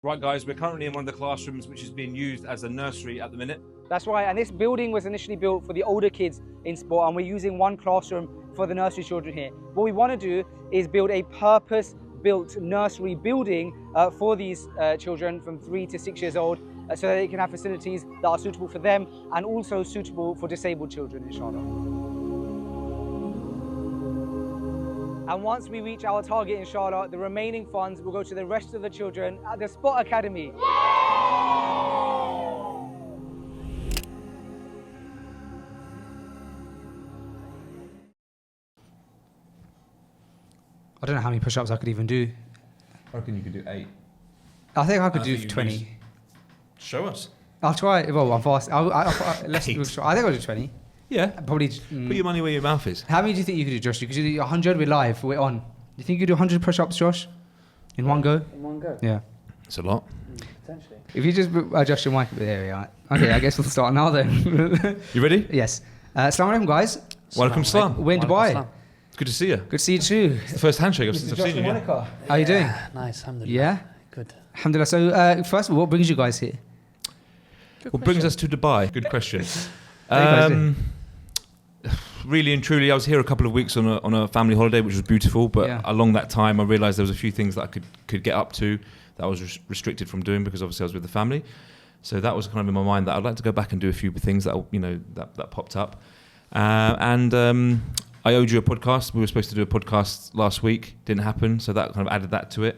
Right guys, we're currently in one of the classrooms which is being used as a nursery at the minute. That's right, and this building was initially built for the older kids in sport, and we're using one classroom for the nursery children here. What we want to do is build a purpose-built nursery building for these children from 3 to 6 years old, so that they can have facilities that are suitable for them and also suitable for disabled children, inshallah. And once we reach our target, inshallah, the remaining funds will go to the rest of the children at the Sport Academy. I don't know how many push-ups I could even do. I reckon you could do 8. I think I could do 20. Show us. I'll try. Well, I'm fast. Let's try. I think I'll do 20. Yeah. Probably. Put your money where your mouth is. How many do you think you could do, Josh? You could do 100. We're live. We're on. Do you think you could do 100 push-ups, Josh? In one go? In one go? Yeah. It's a lot. Potentially. If you just adjust your mic, there we are. Okay, I guess we'll start now then. You ready? Yes. Assalamu alaikum, guys. Welcome, Salam. We're in Dubai. Good to see you. Good to see you too. It's the first handshake since I've seen you. Yeah. How are you doing? Nice, alhamdulillah. Yeah? Good. Alhamdulillah. So, first of all, what brings you guys here? What brings us to Dubai? Good question. How you guys Really and truly, I was here a couple of weeks on a family holiday, which was beautiful. But Yeah. along that time, I realised there was a few things that I could get up to that I was restricted from doing because obviously I was with the family. So that was kind of in my mind that I'd like to go back and do a few things that that popped up. I owed you a podcast. We were supposed to do a podcast last week. Didn't happen, so that kind of added that to it.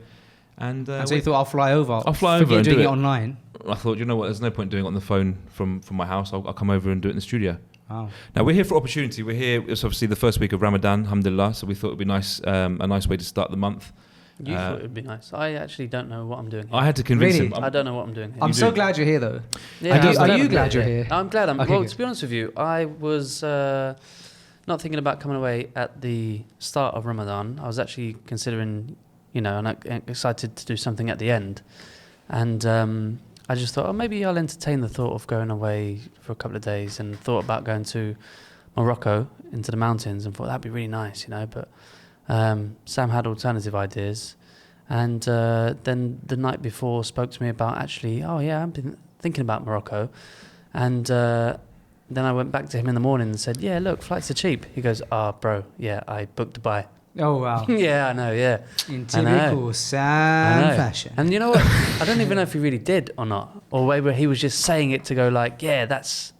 And so you thought I'll fly over? I'll fly over and doing do it it online. I thought, you know what, there's no point doing it on the phone from my house. I'll come over and do it in the studio. Wow. Now, we're here for opportunity. We're here, it's obviously the first week of Ramadan, alhamdulillah, so we thought it would be nice, a nice way to start the month. You thought it would be nice. I actually don't know what I'm doing here. I had to convince Really? him. I don't know what I'm doing here. I'm so glad you're here, though. Yeah, Are you glad you're here? I'm glad. Okay, Well, good. to be honest with you, I was not thinking about coming away at the start of Ramadan. I was actually considering, and I'm excited to do something at the end. And I just thought, maybe I'll entertain the thought of going away for a couple of days, and thought about going to Morocco, into the mountains, and thought that'd be really nice, But Sam had alternative ideas. And then the night before spoke to me about actually, I've been thinking about Morocco. And then I went back to him in the morning and said, yeah, look, flights are cheap. He goes, bro, yeah, I booked Dubai. Oh, wow. Yeah, I know, yeah. In typical Sam fashion. And you know what? I don't even know if he really did or not. Or whether he was just saying it to go like, yeah, that's,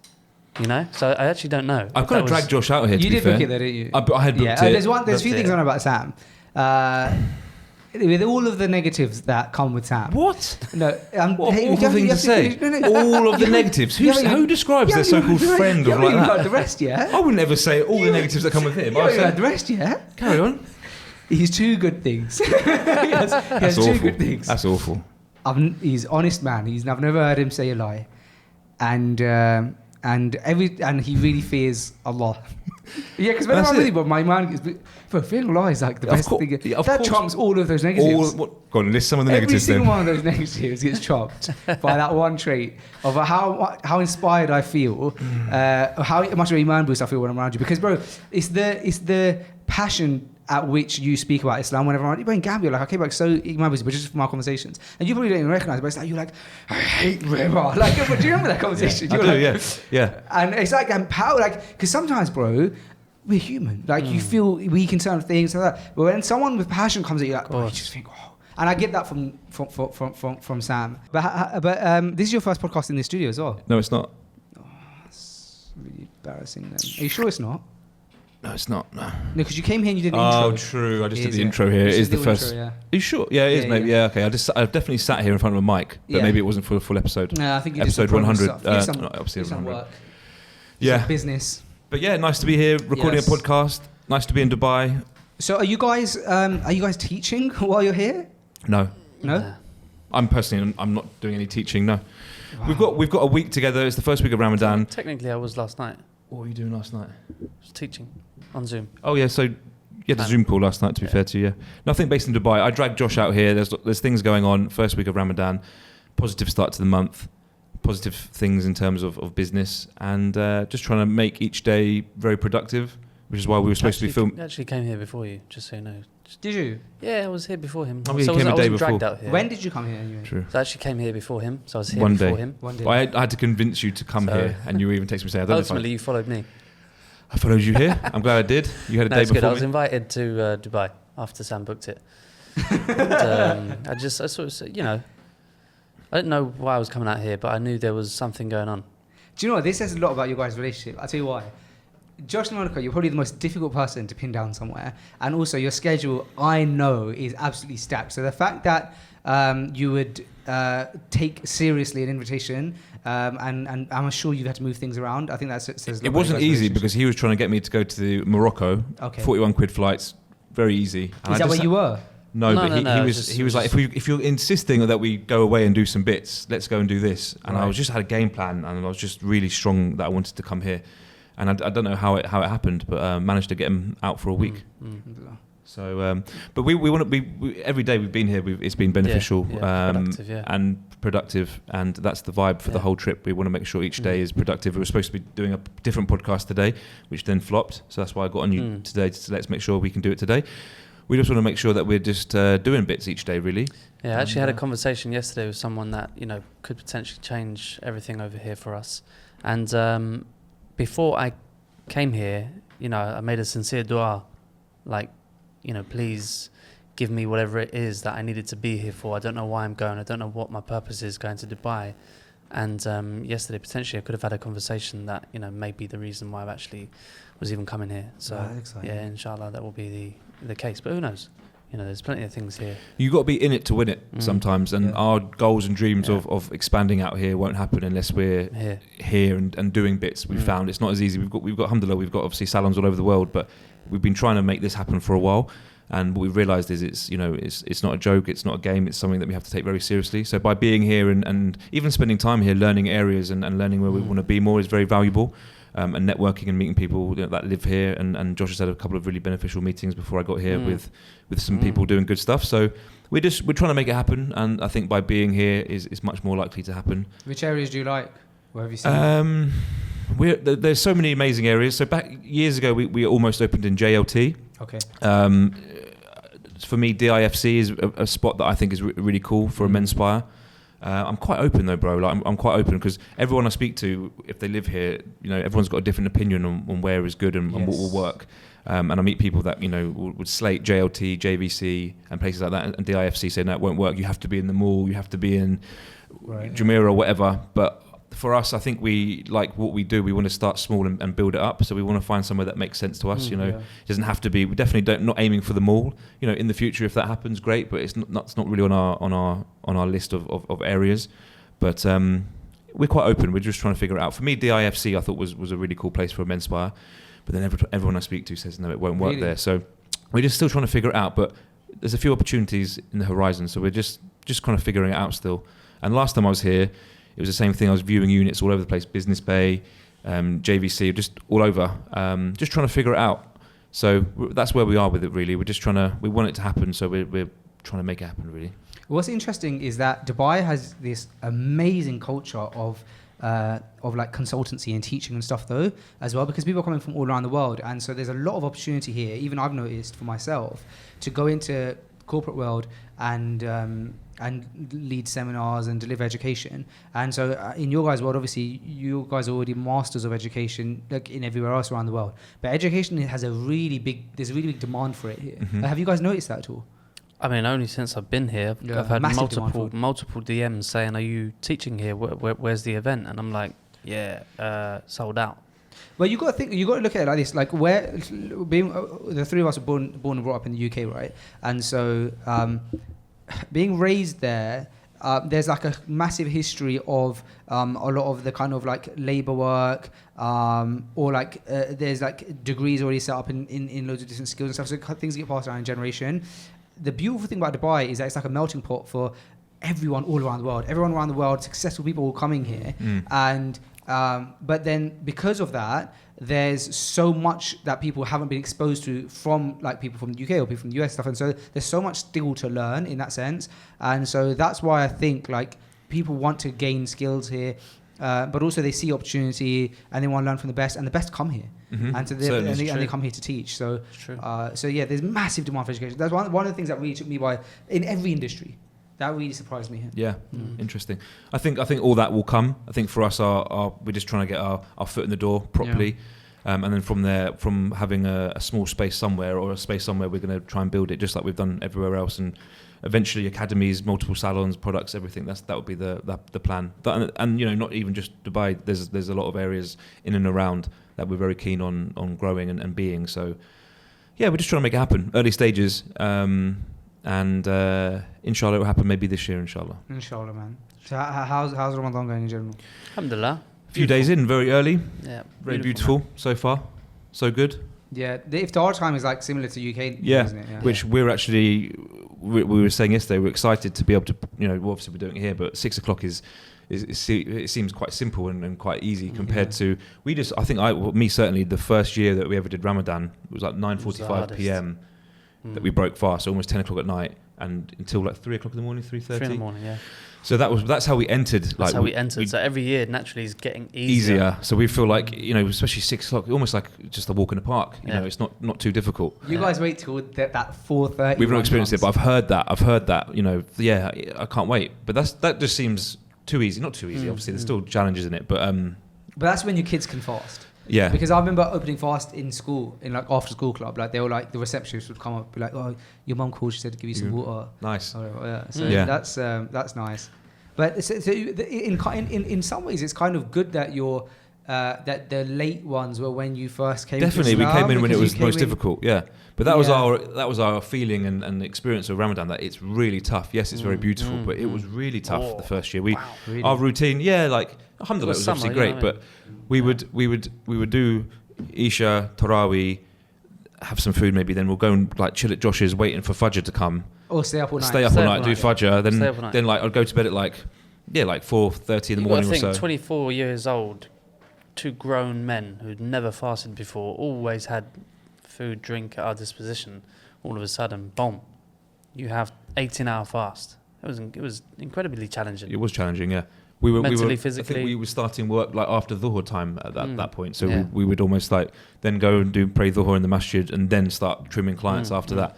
So I actually don't know. I've kind of dragged Josh out here, to You be did fair. book it though, didn't you? I had booked it. There's a That's few it. things I know about Sam. With all of the negatives that come with Sam. What? No, What hey, an awful thing to say. All of the negatives. Who describes their so-called friend you or haven't like even heard that? the rest yet. I would never say all the negatives that come with him. You I haven't heard say, the rest yet. carry on. He's two good things. he has two good things. That's awful. He's honest man. I've never heard him say a lie, and he really fears Allah. Yeah, because whenever I'm with him, my mind is, fearing Allah is like the best thing. Yeah, of that course. trumps all of those negatives. Go on, list some of the Every negatives single then. one of those negatives gets chopped by that one trait of how inspired I feel, how much of a iman boost I feel when I'm around you. Because, bro, it's the passion at which you speak about Islam whenever I'm in Gambia. Like, I came back so iman boosted, but just from our conversations. And you probably don't even recognize it, but it's like, you're like, I hate River. Like, do you remember that conversation? I do, like, yeah. And it's like, because sometimes, bro, we're human. Like, you feel weak in certain things like that. But when someone with passion comes at you, like, bro, you just think, oh. And I get that from Sam. But this is your first podcast in the studio as well. No, it's not. Oh, that's really embarrassing then. Are you sure it's not? No, it's not. No. No, because you came here and you did an intro. Oh, true. I just It did is, the yeah. intro here. It is the Little first. intro, yeah. Are you sure? Yeah, it is, Yeah, maybe. yeah. Yeah, okay. I've definitely sat here in front of a mic, but Yeah. maybe it wasn't for a full episode. No, I think you Episode did some 100. stuff. You did some, obviously did some 100. work. Yeah. Some business. But yeah, nice to be here recording Yes. a podcast. Nice to be in Dubai. So are you guys teaching while you're here? No. No? I'm not doing any teaching, no. Wow. We've got a week together. It's the first week of Ramadan. Technically, I was last night. What were you doing last night? I was teaching on Zoom. Oh yeah, so you had a Zoom call last night, to be fair to you, yeah. Nothing based in Dubai. I dragged Josh out here. There's things going on. First week of Ramadan. Positive start to the month. Positive things in terms of business. And just trying to make each day very productive, which is why we were supposed to be filming. I actually came here before you, just so you know. Did you? Yeah, I was here before him. Oh, yeah, so he came a day I wasn't dragged before. out here. When did you come here anyway? True. So I actually came here before him. So I was here One before day. him. One day. Well, I had to convince you to come So- here, and you even texted me saying, "I don't know if Ultimately, you followed me. I followed you here. I'm glad I did. You had a No, day it's good. I before was me. invited to Dubai after Sam booked it. And, I sort of, you know, I didn't know why I was coming out here, but I knew there was something going on. Do you know what? This says a lot about your guys' relationship. I'll tell you why. Josh and Lamonaca, you're probably the most difficult person to pin down somewhere. And also, your schedule, I know, is absolutely stacked. So the fact that you would take seriously an invitation, and I'm sure you've had to move things around, I think that says a lot It about wasn't your guys' easy relationship. because he was trying to get me to go to Morocco. Okay. 41 quid flights, very easy. And Is I that where just- you were? No, No, but no, he no, was just- like, if you're insisting that we go away and do some bits, let's go and do this. And I Right. was just had a game plan, and I was just really strong that I wanted to come here. And I don't know how it happened, but managed to get him out for a week. So, but we want to be every day we've been here. It's been beneficial productive, yeah. and productive, and that's the vibe for the Yeah. whole trip. We want to make sure each day is productive. We were supposed to be doing a different podcast today, which then flopped. So that's why I got on you today. Let's make sure we can do it today. We just want to make sure that we're just doing bits each day, really. Yeah, I actually had a conversation yesterday with someone that, you know, could potentially change everything over here for us. And before I came here, you know, I made a sincere dua, like, you know, please give me whatever it is that I needed to be here for. I don't know why I'm going. I don't know what my purpose is going to Dubai. And yesterday, potentially, I could have had a conversation that, you know, may be the reason why I've actually was even coming here. So, That's exciting. yeah, inshallah, that will be the case. But who knows? You know, there's plenty of things here. You got to be in it to win it sometimes, and Yeah. our goals and dreams Yeah. of expanding out here won't happen unless we're here and doing bits. We've found it's not as easy. We've got alhamdulillah, we've got obviously salons all over the world, but we've been trying to make this happen for a while. And what we've realised is it's not a joke, it's not a game, it's something that we have to take very seriously. So by being here and even spending time here, learning areas and learning where we want to be more is very valuable. And networking and meeting people that live here. And Josh has had a couple of really beneficial meetings before I got here with some people doing good stuff. So we're trying to make it happen. And I think by being here is much more likely to happen. Which areas do you like? Where have you seen? There's so many amazing areas. So back years ago, we almost opened in JLT. Okay. For me, DIFC is a spot that I think is really cool for a men's spa. I'm quite open though, bro. Like I'm quite open because everyone I speak to, if they live here, you know, everyone's got a different opinion on where is good and what will work. And I meet people that, you know, would slate JLT, JVC and places like that, and DIFC saying that won't work. You have to be in the mall, you have to be in Jumeirah or whatever. But for us, I think we like what we do. We want to start small and build it up. So we want to find somewhere that makes sense to us. You know, it doesn't have to be. We definitely not aiming for the mall. You know, in the future, if that happens, great. But it's not really on our list of areas. But we're quite open. We're just trying to figure it out. For me, DIFC I thought was a really cool place for a men's spa. But then everyone I speak to says no, it won't work there. So we're just still trying to figure it out. But there's a few opportunities in the horizon. So we're just kind of figuring it out still. And last time I was here, it was the same thing. I was viewing units all over the place, Business Bay, JVC, just all over, just trying to figure it out. So that's where we are with it, really. We want it to happen, so we're trying to make it happen, really. What's interesting is that Dubai has this amazing culture of like consultancy and teaching and stuff though as well, because people are coming from all around the world, and so there's a lot of opportunity here. Even I've noticed for myself to go into corporate world and lead seminars and deliver education. And so in your guys' world, obviously you guys are already masters of education, like in everywhere else around the world, but education has there's a really big demand for it here. Have you guys noticed that at all? I mean, only since I've been here, Yeah, I've had massive demand for multiple DMs saying, "Are you teaching here? Where's the event?" And I'm like, "Yeah, sold out." Well, you got to look at it like this. Like where being the three of us are born and brought up in the UK, right? And so being raised there, there's like a massive history of a lot of the kind of like labour work, or like there's like degrees already set up in loads of different skills and stuff. So things get passed around in generation. The beautiful thing about Dubai is that it's like a melting pot for everyone all around the world. Everyone around the world, successful people all coming here, and but then because of that, there's so much that people haven't been exposed to from like people from the UK or people from the US stuff, and so there's so much still to learn in that sense. And so that's why I think like people want to gain skills here. but also they see opportunity and they want to learn from the best, and the best come here. And so they come here to teach. So, so yeah, there's massive demand for education. That's one of the things that really took me by in every industry. That really surprised me. Yeah, interesting. I think all that will come. I think for us, we're just trying to get our foot in the door properly, and then from there, from having a small space somewhere or a space somewhere, we're going to try and build it just like we've done everywhere else, and eventually academies, multiple salons, products, everything. That would be the plan. And you know, not even just Dubai. There's a lot of areas in and around that we're very keen on growing and being. So yeah, we're just trying to make it happen. Early stages. And inshallah it will happen maybe this year, inshallah. Inshallah, man. So how's Ramadan going in general? Alhamdulillah. A few days in, very early. Yeah. Very beautiful so far. So good. Yeah, the iftar time is like similar to UK, yeah, isn't it? Yeah. Which we're actually, we were saying yesterday, we're excited to be able to, you know, obviously we're doing it here, but 6 o'clock it seems quite simple and quite easy compared to, me certainly, the first year that we ever did Ramadan, it was like 9:45 p.m. that we broke fast, almost 10 o'clock at night, and until like 3 o'clock in the morning, 3:30. 3 in the morning, yeah. So that's how we entered. That's how we entered. So every year naturally is getting easier. So we feel like, you know, especially 6 o'clock, almost like just a walk in the park. You know, it's not too difficult. You guys wait till that 4:30. We've not experienced it, but I've heard that. You know, yeah, I can't wait. But that just seems too easy. Not too easy. Obviously, there's still challenges in it, but that's when your kids can fast. Yeah. Because I remember opening fast in school, in like after school club, like they were like, the receptionist would come up, be like, "Oh, your mum called. She said to give you some water." Nice. So that's nice. But so in some ways, it's kind of good that you're that the late ones were when you first came. Definitely, we came in when it was most difficult. Yeah, but that was our feeling and experience of Ramadan. That it's really tough. Yes, it's very beautiful, but it was really tough the first year. Our routine, like alhamdulillah, it was obviously great, but we would do Isha, Tarawih, have some food maybe, then we'll go and like chill at Josh's waiting for Fajr to come. Or stay up all night. Stay up all night, do Fajr, then like I'd go to bed at like 4:30 in the morning or so. 24 years old, 2 grown men who'd never fasted before, always had food, drink at our disposition. All of a sudden, boom, you have 18-hour fast. It was incredibly challenging. It was challenging, yeah. Mentally, physically. I think we were starting work like after Dhuhr time at that point. So we would almost like then go and pray Dhuhr in the masjid and then start trimming clients after that.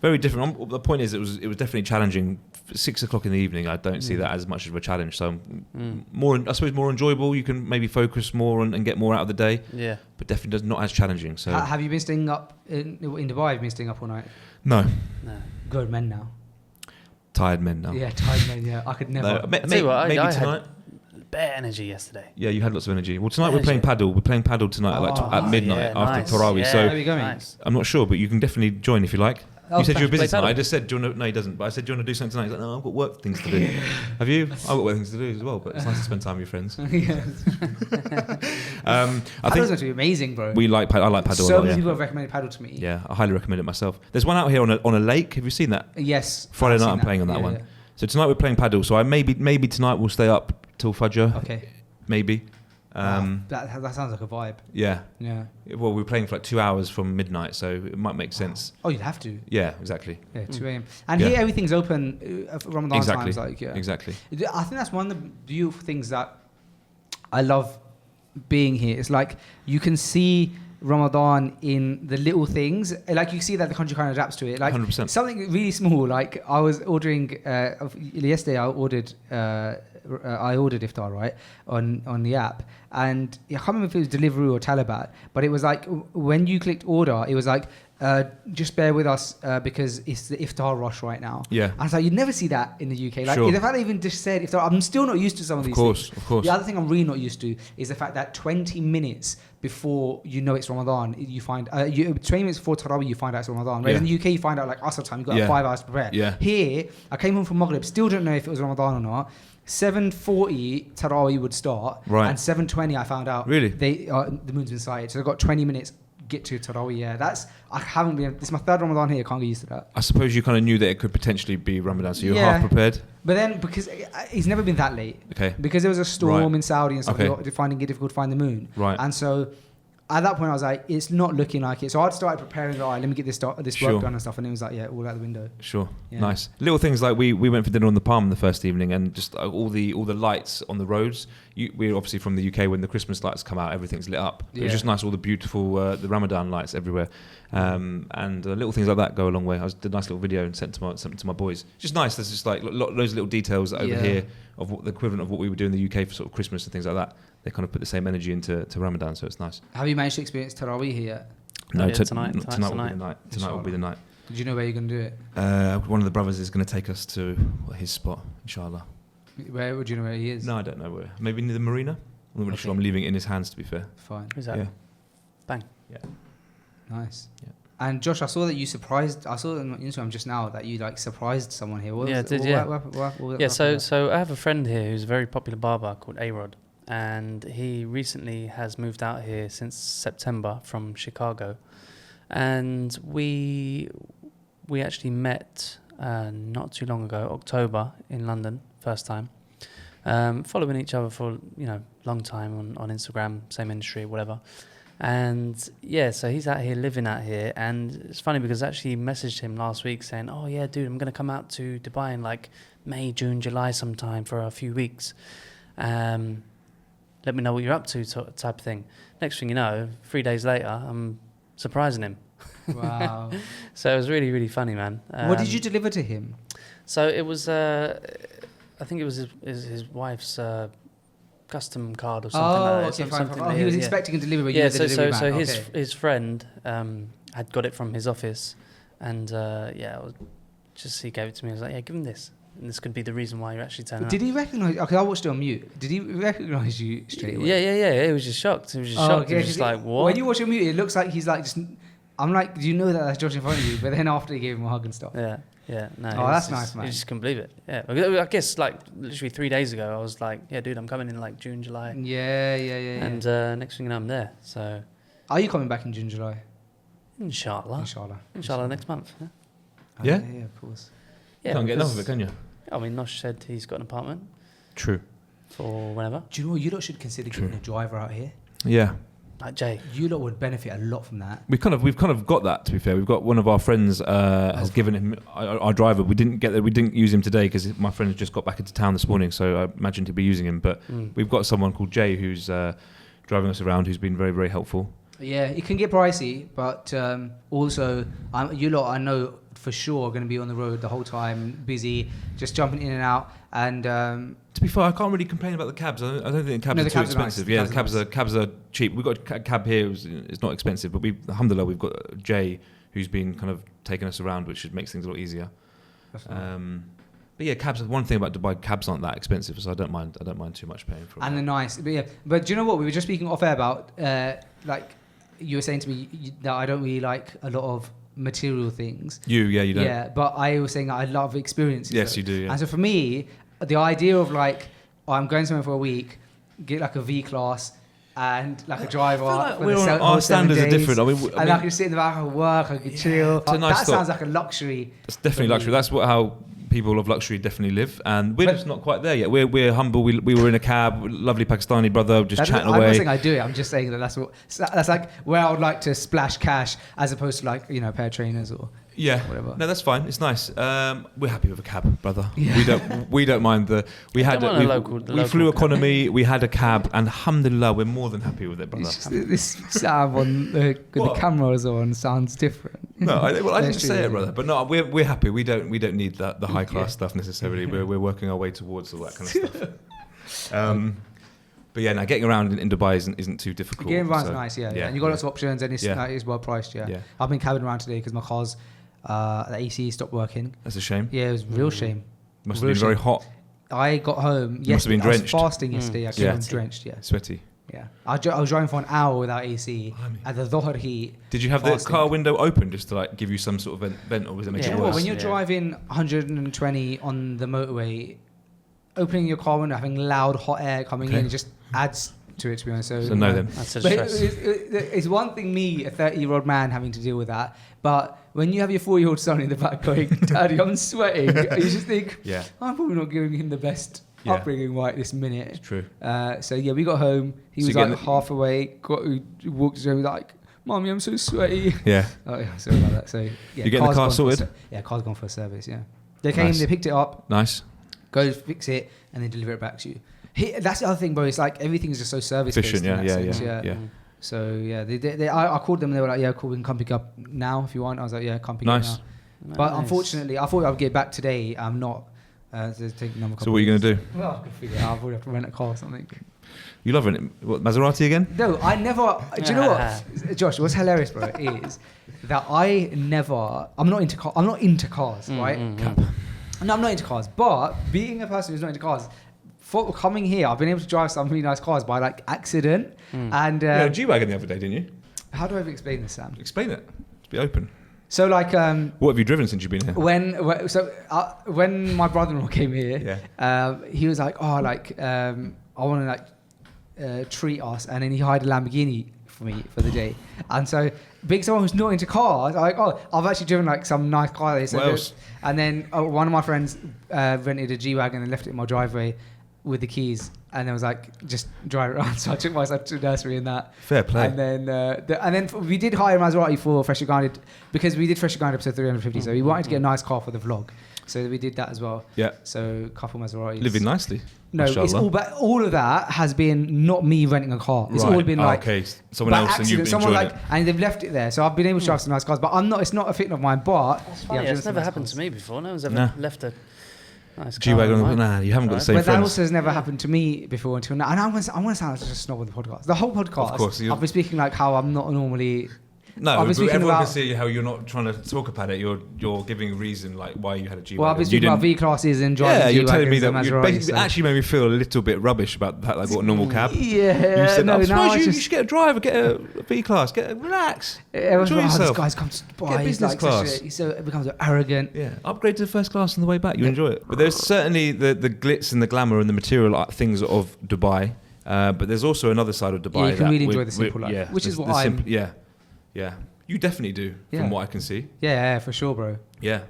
Very different. The point is, it was definitely challenging. 6 o'clock in the evening, I don't see that as much of a challenge. So I suppose more enjoyable. You can maybe focus more and get more out of the day. Yeah. But definitely not as challenging. So have you been staying up in Dubai? Have you been staying up all night? No. Good men now. Tired men now. Yeah, tired men. Yeah, I could never. Maybe tonight. Had bare energy yesterday. Yeah, you had lots of energy. Well, tonight we're playing paddle. We're playing paddle tonight at midnight after Tarawih. Yeah, so where are we going? Nice. I'm not sure, but you can definitely join if you like. Oh, you said you were busy play tonight. paddle. I just said, do you want to, no, he doesn't. But I said, do you want to do something tonight? He's like, no, I've got work things to do. Have you? I've got work things to do as well, but it's nice to spend time with your friends. I think it's amazing, bro. I like paddle a So lot. many people have recommended paddle to me. Yeah, I highly recommend it myself. There's one out here on a lake. Have you seen that? Yes. Friday night I'm playing on that one. Yeah. So tonight we're playing paddle. So maybe tonight we'll stay up till Fajr. Okay. Maybe. That sounds like a vibe. Yeah. Yeah. Well, we're playing for like 2 hours from midnight, so it might make sense. Oh, you'd have to. Yeah, exactly. Yeah, 2 a.m. And here everything's open for Ramadan times. Exactly. I think that's one of the beautiful things that I love being here. It's like you can see Ramadan in the little things. Like you see that the country kind of adapts to it. Like 100%. Something really small. Like I was ordering yesterday. I ordered iftar, right, on the app, and I can't remember if it was Deliveroo or Talabat, but it was like when you clicked order, it was like just bear with us because it's the iftar rush right now. Yeah. And so you'd never see that in the UK. Like Sure. the fact that even just said iftar, I'm still not used to some of these things. Of course. The other thing I'm really not used to is the fact that 20 minutes before you know it's Ramadan, you find 20 minutes before Tarawih, you find out it's Ramadan. Whereas in the UK, you find out like Asr time, you've got 5 hours to prepare. Yeah. Here, I came home from Maghrib, still don't know if it was Ramadan or not. 7:40 Tarawih would start, right. and 7:20 I found out really the moon's been sighted, so I've got 20 minutes get to Tarawih. Yeah, I haven't been. This is my 3rd Ramadan here. I can't get used to that. I suppose you kind of knew that it could potentially be Ramadan, so you're half prepared. But then because it's never been that late. Okay. Because there was a storm in Saudi and stuff, okay. finding it difficult to find the moon. Right. And so at that point I was like, it's not looking like it. So I started preparing. All right, let me get this work done and stuff. And it was like, yeah, all out the window. Sure, Yeah. nice. Little things like we went for dinner on the Palm the first evening, and just all the lights on the roads. We're obviously from the UK. When the Christmas lights come out, everything's lit up. It was just nice, all the beautiful the Ramadan lights everywhere, and little things like that go a long way. I did a nice little video and sent to my boys. Just nice. There's just like loads of little details over here of what the equivalent of what we would do in the UK for sort of Christmas and things like that. They kind of put the same energy into Ramadan, so it's nice. Have you managed to experience Tarawih here yet? No, tonight will be the night. Tonight will be the night. Do you know where you're going to do it? One of the brothers is going to take us to his spot, inshallah. Where would you know where he is? No, I don't know where. Maybe near the marina. I'm not really sure. I'm leaving it in his hands, to be fair. Fine. Who's that? Yeah. Bang. Yeah. Nice. Yeah. And Josh, I saw that you surprised. I saw on Instagram just now that you like surprised someone here. What Yeah, was I did, what- yeah. what Yeah, happened so I have a friend here who's a very popular barber called A-Rod, and he recently has moved out here since September from Chicago, and we actually met not too long ago, October, in London, first time, following each other for long time on Instagram, same industry, whatever. And yeah, so he's out here, living out here, and it's funny because I actually messaged him last week saying, oh yeah, dude, I'm going to come out to Dubai in like May, June, July sometime for a few weeks. Let me know what you're up to, type of thing. Next thing you know, 3 days later, I'm surprising him. Wow. So it was really, really funny, man. What did you deliver to him? So it was, I think it was his wife's custom card or something like that. Okay, fine. Something Oh, he was expecting a delivery. Yeah, you were the delivery so man. his friend had got it from his office, and he gave it to me. I was like, yeah, give him this, and this could be the reason why you're actually turning up. Did he recognise? Okay, I watched it on mute. Did he recognise you straight away? Yeah. He was just shocked. He was just shocked. He was just like, what? When you watch it on mute, it looks like he's like just. I'm like, do you know that that's Josh in front of you? But then after he gave him a hug and stuff. Yeah, no. Oh, that's nice, man. You just couldn't believe it. Yeah, I guess like literally 3 days ago, I was like, yeah, dude, I'm coming in like June, July. Yeah. And next thing you know, I'm there. So. Are you coming back in June, July? Inshallah, next month. Yeah? Yeah? Yeah, of course. You can't get enough of it, can you? I mean, Nosh said he's got an apartment. True. For whenever. Do you know what? You lot should consider getting a driver out here. Yeah. Like Jay. You lot would benefit a lot from that. We've kind of got that, to be fair. We've got one of our friends has given him our driver. We didn't use him today because my friend just got back into town this morning, so I imagined he'd be using him. But we've got someone called Jay who's driving us around, who's been very, very helpful. Yeah, it can get pricey, but also you lot I know for sure are going to be on the road the whole time, busy, just jumping in and out. And to be fair, I can't really complain about the cabs. I don't think the cabs are too expensive. Yeah, the cabs are cheap. We've got a cab here. It's not expensive, but alhamdulillah, we've got Jay who's been kind of taking us around, which makes things a lot easier. But yeah, cabs. One thing about Dubai, cabs aren't that expensive, so I don't mind too much paying for. And they're nice. But do you know what we were just speaking off air about? Like you were saying to me that I don't really like a lot of material things. You don't. Yeah, but I was saying that I love experiences. Yes, you do. Yeah. And so for me, the idea of like, I'm going somewhere for a week, get like a V class and like a driver. Our standards are different. I mean, I can sit in the back and work. I can chill. It's a nice that sounds like a luxury. It's definitely luxury. That's how people of luxury definitely live, and we're just not quite there yet. We're humble. We were in a cab, lovely Pakistani brother, just chatting away. I'm not saying I do it. I'm just saying that that's like where I would like to splash cash as opposed to like a pair of trainers or whatever. No, that's fine. It's nice. We're happy with a cab, brother. Yeah. We don't mind we flew economy. We had a cab, and alhamdulillah, we're more than happy with it, brother. This sound on the cameras on sounds different. No, I didn't say it, brother. But no, we're happy. We don't need the high class stuff necessarily. We're working our way towards all that kind of stuff. But yeah, now getting around in Dubai isn't too difficult. Getting around's nice, yeah. And you got lots of options, and it's well priced, yeah. I've been cabbing around today because my car's the AC stopped working. That's a shame. Yeah, it was a real shame. Must have been very hot. I got home yesterday. Must have been drenched. I was fasting yesterday. I came home drenched. Yeah. Sweaty. Yeah. I was driving for an hour without AC at the Dhuhr heat. Did you have the car window open just to like give you some sort of vent, or was it making it worse? When you're driving 120 on the motorway, opening your car window, having loud hot air coming in, it just adds to it, to be honest. So no, then. That's a stress. It's one thing, me, a 30-year-old man, having to deal with that. But when you have your 4-year-old son in the back going, Daddy, I'm sweating, you just think, I'm probably not giving him the best upbringing right this minute. It's true. So yeah, we got home. He So was you're like getting half awake. Walked home like, "Mommy, I'm so sweaty." Yeah. Oh yeah, sorry about that. So yeah, You're getting the car's car gone for sorted? yeah, car's gone for a service. Yeah, they came, Nice. they picked it up, Nice. go fix it, and then deliver it back to you. That's the other thing, bro. It's like everything's just so service Efficient, based. yeah. So yeah, I called them and they were like, "Yeah, cool, we can come pick up now if you want." I was like, "Yeah, come pick up Nice. now." But unfortunately, I thought I'd get back today. I'm not. To take another couple So what are you going to do? Well, I could figure it out. I'll probably have to rent a car or something. You love it. What, Maserati again? No, I never. Do you know what, Josh? What's hilarious, bro, is that I never. I'm not into cars, right? No, I'm not into cars. But being a person who's not into cars, for coming here, I've been able to drive some really nice cars by like accident. And You had a G-Wagon the other day, didn't you? how do I explain this, Sam? Explain it. Let's be open. So like What have you driven since you've been here? when my brother-in-law came here, he was like, "Oh, like I want to like treat us," and then he hired a Lamborghini for me for the day. And so, being someone who's not into cars, I'm like, "Oh, I've actually driven like some nice cars." What else? And then one of my friends rented a G-Wagon and left it in my driveway with the keys, and then was like, "Just drive it around." So I took myself to the nursery in that. Fair play. And then we did hire a Maserati for Freshly Grounded because we did Freshly Grounded episode 350. So we wanted to get a nice car for the vlog, so we did that as well. Yeah. So couple Maseratis. Living nicely. No, it's Mashallah. all. But all of that has been not me renting a car. It's all been like okay, someone by else, and you've accident, someone enjoyed like, it. and they've left it there. So I've been able to drive some nice cars, but I'm not. It's not a thing of mine. But That's funny. I've It's driven never some happened nice to me before. No one's ever Nah. left a nice car. G-Wagon, on mine. nah, you haven't got the same But that friends. also has never happened to me before until now. And I want to sound like just a snob on the podcast. The whole podcast, Of course, I've been speaking like how I'm not normally. No, I've been but speaking everyone about- can see how you're not trying to talk about it. You're giving a reason like why you had a G-Wagon. Well, I've been You speaking about didn't- V-classes and driving Yeah, you're telling me G-Wagons that and you Maseratis, basically so- actually made me feel a little bit rubbish about that. Like, what, a normal cab? Yeah, You said, no, I'm now surprised I you just should get a driver, get a V-class, relax. everyone's Enjoy like, "Oh, this yourself. guy's come to Dubai. Get He's business like class." it becomes so arrogant. Yeah, upgrade to first class on the way back. You enjoy it. But there's certainly the glitz and the glamour and the material things of Dubai. But there's also another side of Dubai. Yeah, you can that really we- enjoy the simple life, yeah, which is the what I'm- Yeah. You definitely do, Yeah. from what I can see. Yeah, for sure, bro. Yeah.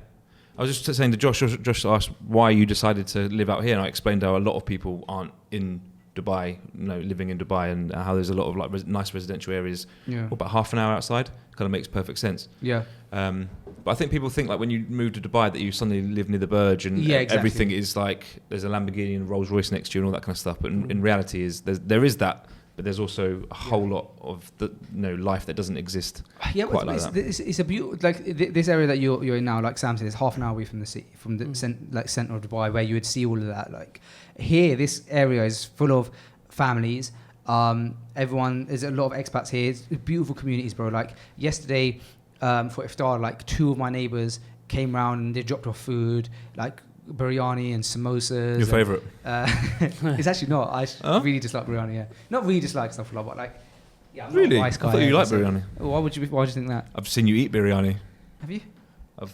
I was just saying to Josh asked why you decided to live out here, and I explained how a lot of people aren't in Dubai, living in Dubai, and how there's a lot of like nice residential areas, Yeah, about half an hour outside. Kind of makes perfect sense. yeah. But I think people think like when you move to Dubai that you suddenly live near the Burj and Yeah, exactly. everything is like there's a Lamborghini and Rolls Royce next to you and all that kind of stuff. But in reality, there is that, but there's also a whole lot of the life that doesn't exist. Yeah, quite but like that. it's a beautiful like this area that you're in now. Like Sam said, it's half an hour away from the city, from the center of Dubai, where you would see all of that. Like here, this area is full of families. Everyone, there's a lot of expats here. It's beautiful communities, bro. Like yesterday, for iftar, like 2 of my neighbors came round and they dropped off food, like biryani and samosas. Your favourite? It's actually not. I Huh? really dislike biryani. Yeah, not really dislike stuff a lot, but like, yeah, I'm Really? not a rice guy. I thought you liked so- biryani. Why would you think that? I've seen you eat biryani. Have you?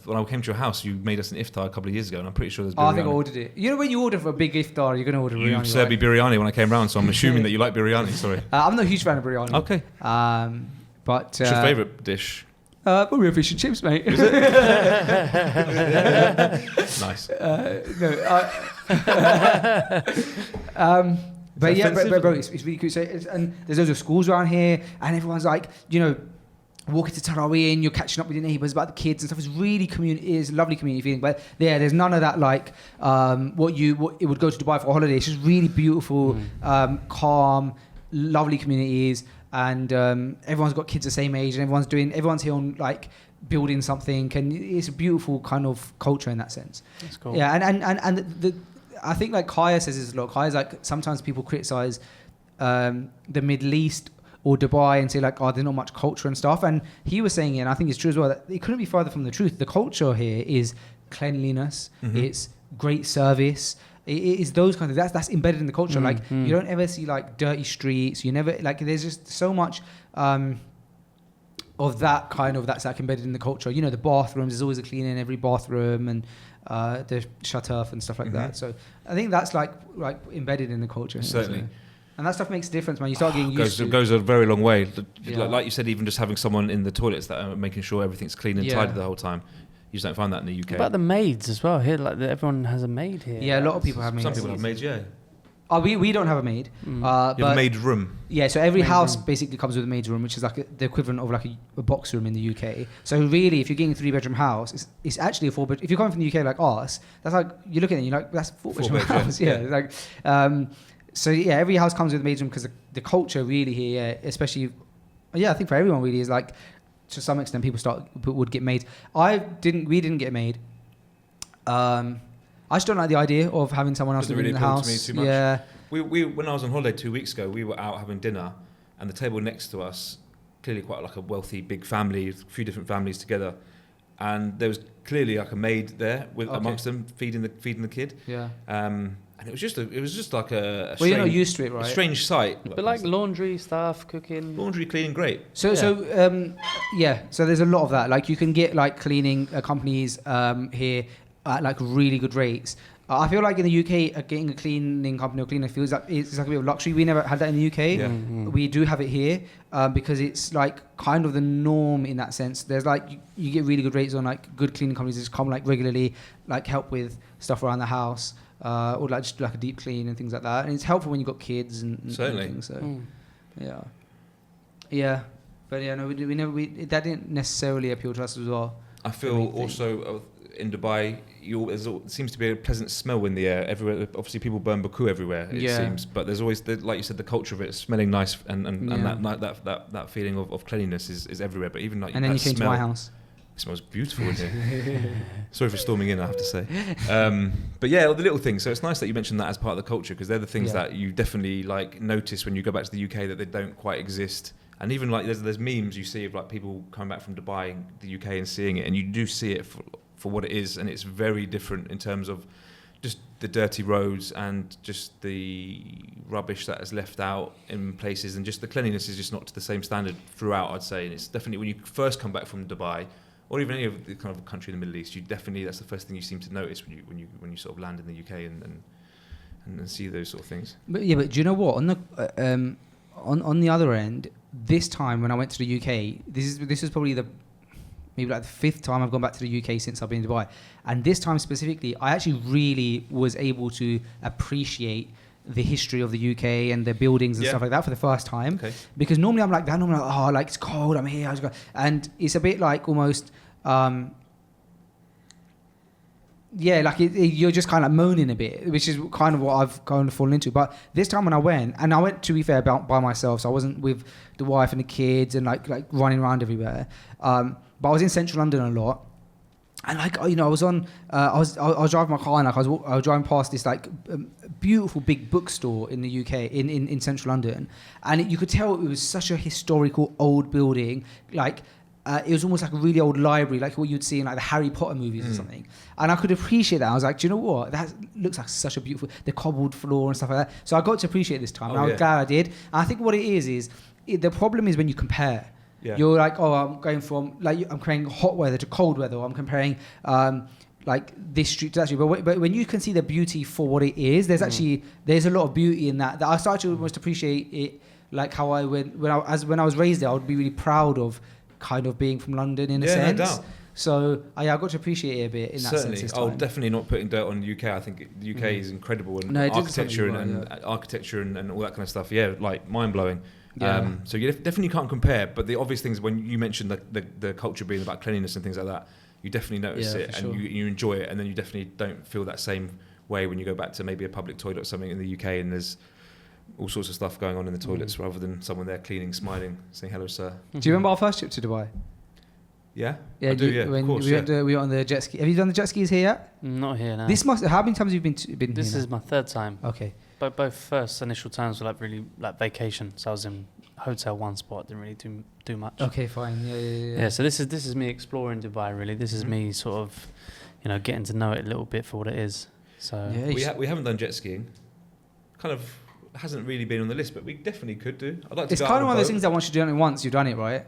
When I came to your house, you made us an iftar a couple of years ago, and I'm pretty sure there's Oh, biryani. I think I ordered it. You know when you order for a big iftar, you're gonna order You biryani. served me Right? biryani when I came round, so I'm assuming that you like biryani. Sorry. I'm not a huge fan of biryani. Okay. But What's your favourite dish? probably fish and chips, mate. Nice. But yeah, offensive? bro, it's really cool. So and there's loads of schools around here, and everyone's like, walking to Taraweeh and you're catching up with your neighbours about the kids and stuff. It's really it's a lovely community feeling. But yeah, there's none of that like what it would go to Dubai for a holiday. It's just really beautiful, calm, lovely communities, and everyone's got kids the same age, and everyone's here on like building something, and it's a beautiful kind of culture in that sense. That's cool. Yeah, and I think like Kaya says this a lot. Kaya's like sometimes people criticize the Middle East or Dubai and say like, oh, there's not much culture and stuff. And he was saying, and I think it's true as well, that it couldn't be further from the truth. The culture here is cleanliness, it's great service. It is those kinds of that's embedded in the culture. Like you don't ever see like dirty streets. You never like there's just so much of that kind of that's like embedded in the culture. The bathrooms, there's always a cleaner in every bathroom, and the shataf and stuff like that. So I think that's like embedded in the culture. Certainly. So, and that stuff makes a difference, man. You start getting used to it. Goes a very long way. Yeah. Like you said, even just having someone in the toilets that are making sure everything's clean and tidy the whole time. You just don't find that in the UK. What about the maids as well here? Like everyone has a maid here. Yeah, a lot of people have maids. Some people have maids, yeah. Oh, we don't have a maid. You have a maid room. Yeah, so every Maid house room. basically comes with a maid's room, which is like the equivalent of like a box room in the UK. So really, if you're getting a 3-bedroom house, it's actually a 4-bedroom. If you're coming from the UK like us, that's like, you look at it and you're like, that's a 4-bedroom house. Yeah. Like, so yeah, every house comes with a maid's room because the culture really here, especially, I think for everyone really is like, to some extent, people would get maids. We didn't get a maid. I just don't like the idea of having someone else Doesn't living really in the appeal house. to me too much. Yeah. We when I was on holiday 2 weeks ago, we were out having dinner, and the table next to us, clearly quite like a wealthy big family, a few different families together, and there was clearly like a maid there amongst them feeding the kid. Yeah. And it was just like a Well, strange, you're not used to it, right? a strange sight. But like laundry stuff, cooking. Laundry, cleaning, great. So there's a lot of that. Like you can get like cleaning companies here at like really good rates. I feel like in the UK, getting a cleaning company or cleaner feels like it's like a bit of luxury. We never had that in the UK. Yeah. Mm-hmm. We do have it here because it's like kind of the norm in that sense. There's like you get really good rates on like good cleaning companies that just come like regularly, like help with stuff around the house or like just like a deep clean and things like that. And it's helpful when you've got kids and Certainly. things. So yeah, but yeah, no, that didn't necessarily appeal to us as well. I feel also in Dubai, there seems to be a pleasant smell in the air everywhere. Obviously, people burn baku everywhere, it seems. But there's always, like you said, the culture of it smelling nice and that feeling of cleanliness is everywhere. But even like and then you came to my house. It smells beautiful in here. Sorry for storming in, I have to say. But yeah, all the little things. So it's nice that you mentioned that as part of the culture, because they're the things that you definitely like notice when you go back to the UK that they don't quite exist. And even like there's memes you see of like people coming back from Dubai, the UK, and seeing it, and you do see it for what it is, and it's very different in terms of just the dirty roads and just the rubbish that is left out in places, and just the cleanliness is just not to the same standard throughout, I'd say. And it's definitely when you first come back from Dubai, or even any of the kind of country in the Middle East, that's the first thing you seem to notice when you sort of land in the UK and see those sort of things. But do you know what? On the other end, this time when I went to the UK, this is probably maybe like the 5th time I've gone back to the UK since I've been in Dubai. And this time specifically, I actually really was able to appreciate the history of the UK and the buildings and stuff like that for the first time. Okay. Because normally I'm like that. Normally I'm like, oh, like it's cold, I'm here. And it's a bit like almost... like you're just kind of moaning a bit, which is kind of what I've kind of fallen into. But this time when I went, to be fair, by myself, so I wasn't with the wife and the kids and like running around everywhere. But I was in central London a lot, and like I was driving my car and like I was driving past this like beautiful big bookstore in the UK in central London, and you could tell it was such a historical old building, like. It was almost like a really old library, like what you'd see in like the Harry Potter movies or something. And I could appreciate that. I was like, do you know what? That looks like such a beautiful, the cobbled floor and stuff like that. So I got to appreciate this time. And I was glad I did. And I think what it is the problem is when you compare. Yeah. You're like, oh, I'm going from, like, I'm comparing hot weather to cold weather. Or I'm comparing, like, this street to that street. But when you can see the beauty for what it is, there's a lot of beauty in that I started to almost appreciate it, like how when I was raised there, I would be really proud of kind of being from London in a sense. No doubt. So I got to appreciate it a bit in that sense this time. Definitely not putting dirt on the UK. I think the UK is incredible, and architecture architecture and all that kind of stuff. Yeah, like mind blowing. Yeah. So you definitely can't compare. But the obvious things when you mentioned the culture being about cleanliness and things like that, you definitely notice it and you enjoy it, and then you definitely don't feel that same way when you go back to maybe a public toilet or something in the UK and there's all sorts of stuff going on in the toilets rather than someone there cleaning, smiling, saying hello, sir. Do you remember our first trip to Dubai? Yeah, yeah, I do. Yeah, when of course. we were on the jet ski. Have you done the jet skis here yet? Not here now. How many times have you been This here? is my 3rd time. Okay. But both first initial times were like really like vacation. So I was in hotel one spot, didn't really do much. Okay, fine. Yeah. So this is me exploring Dubai. Really, this is me sort of, getting to know it a little bit for what it is. So we haven't done jet skiing. Kind of hasn't really been on the list, but we definitely could do. I'd like to. It's kind of one of those things that once you've done it once, you've done it, right?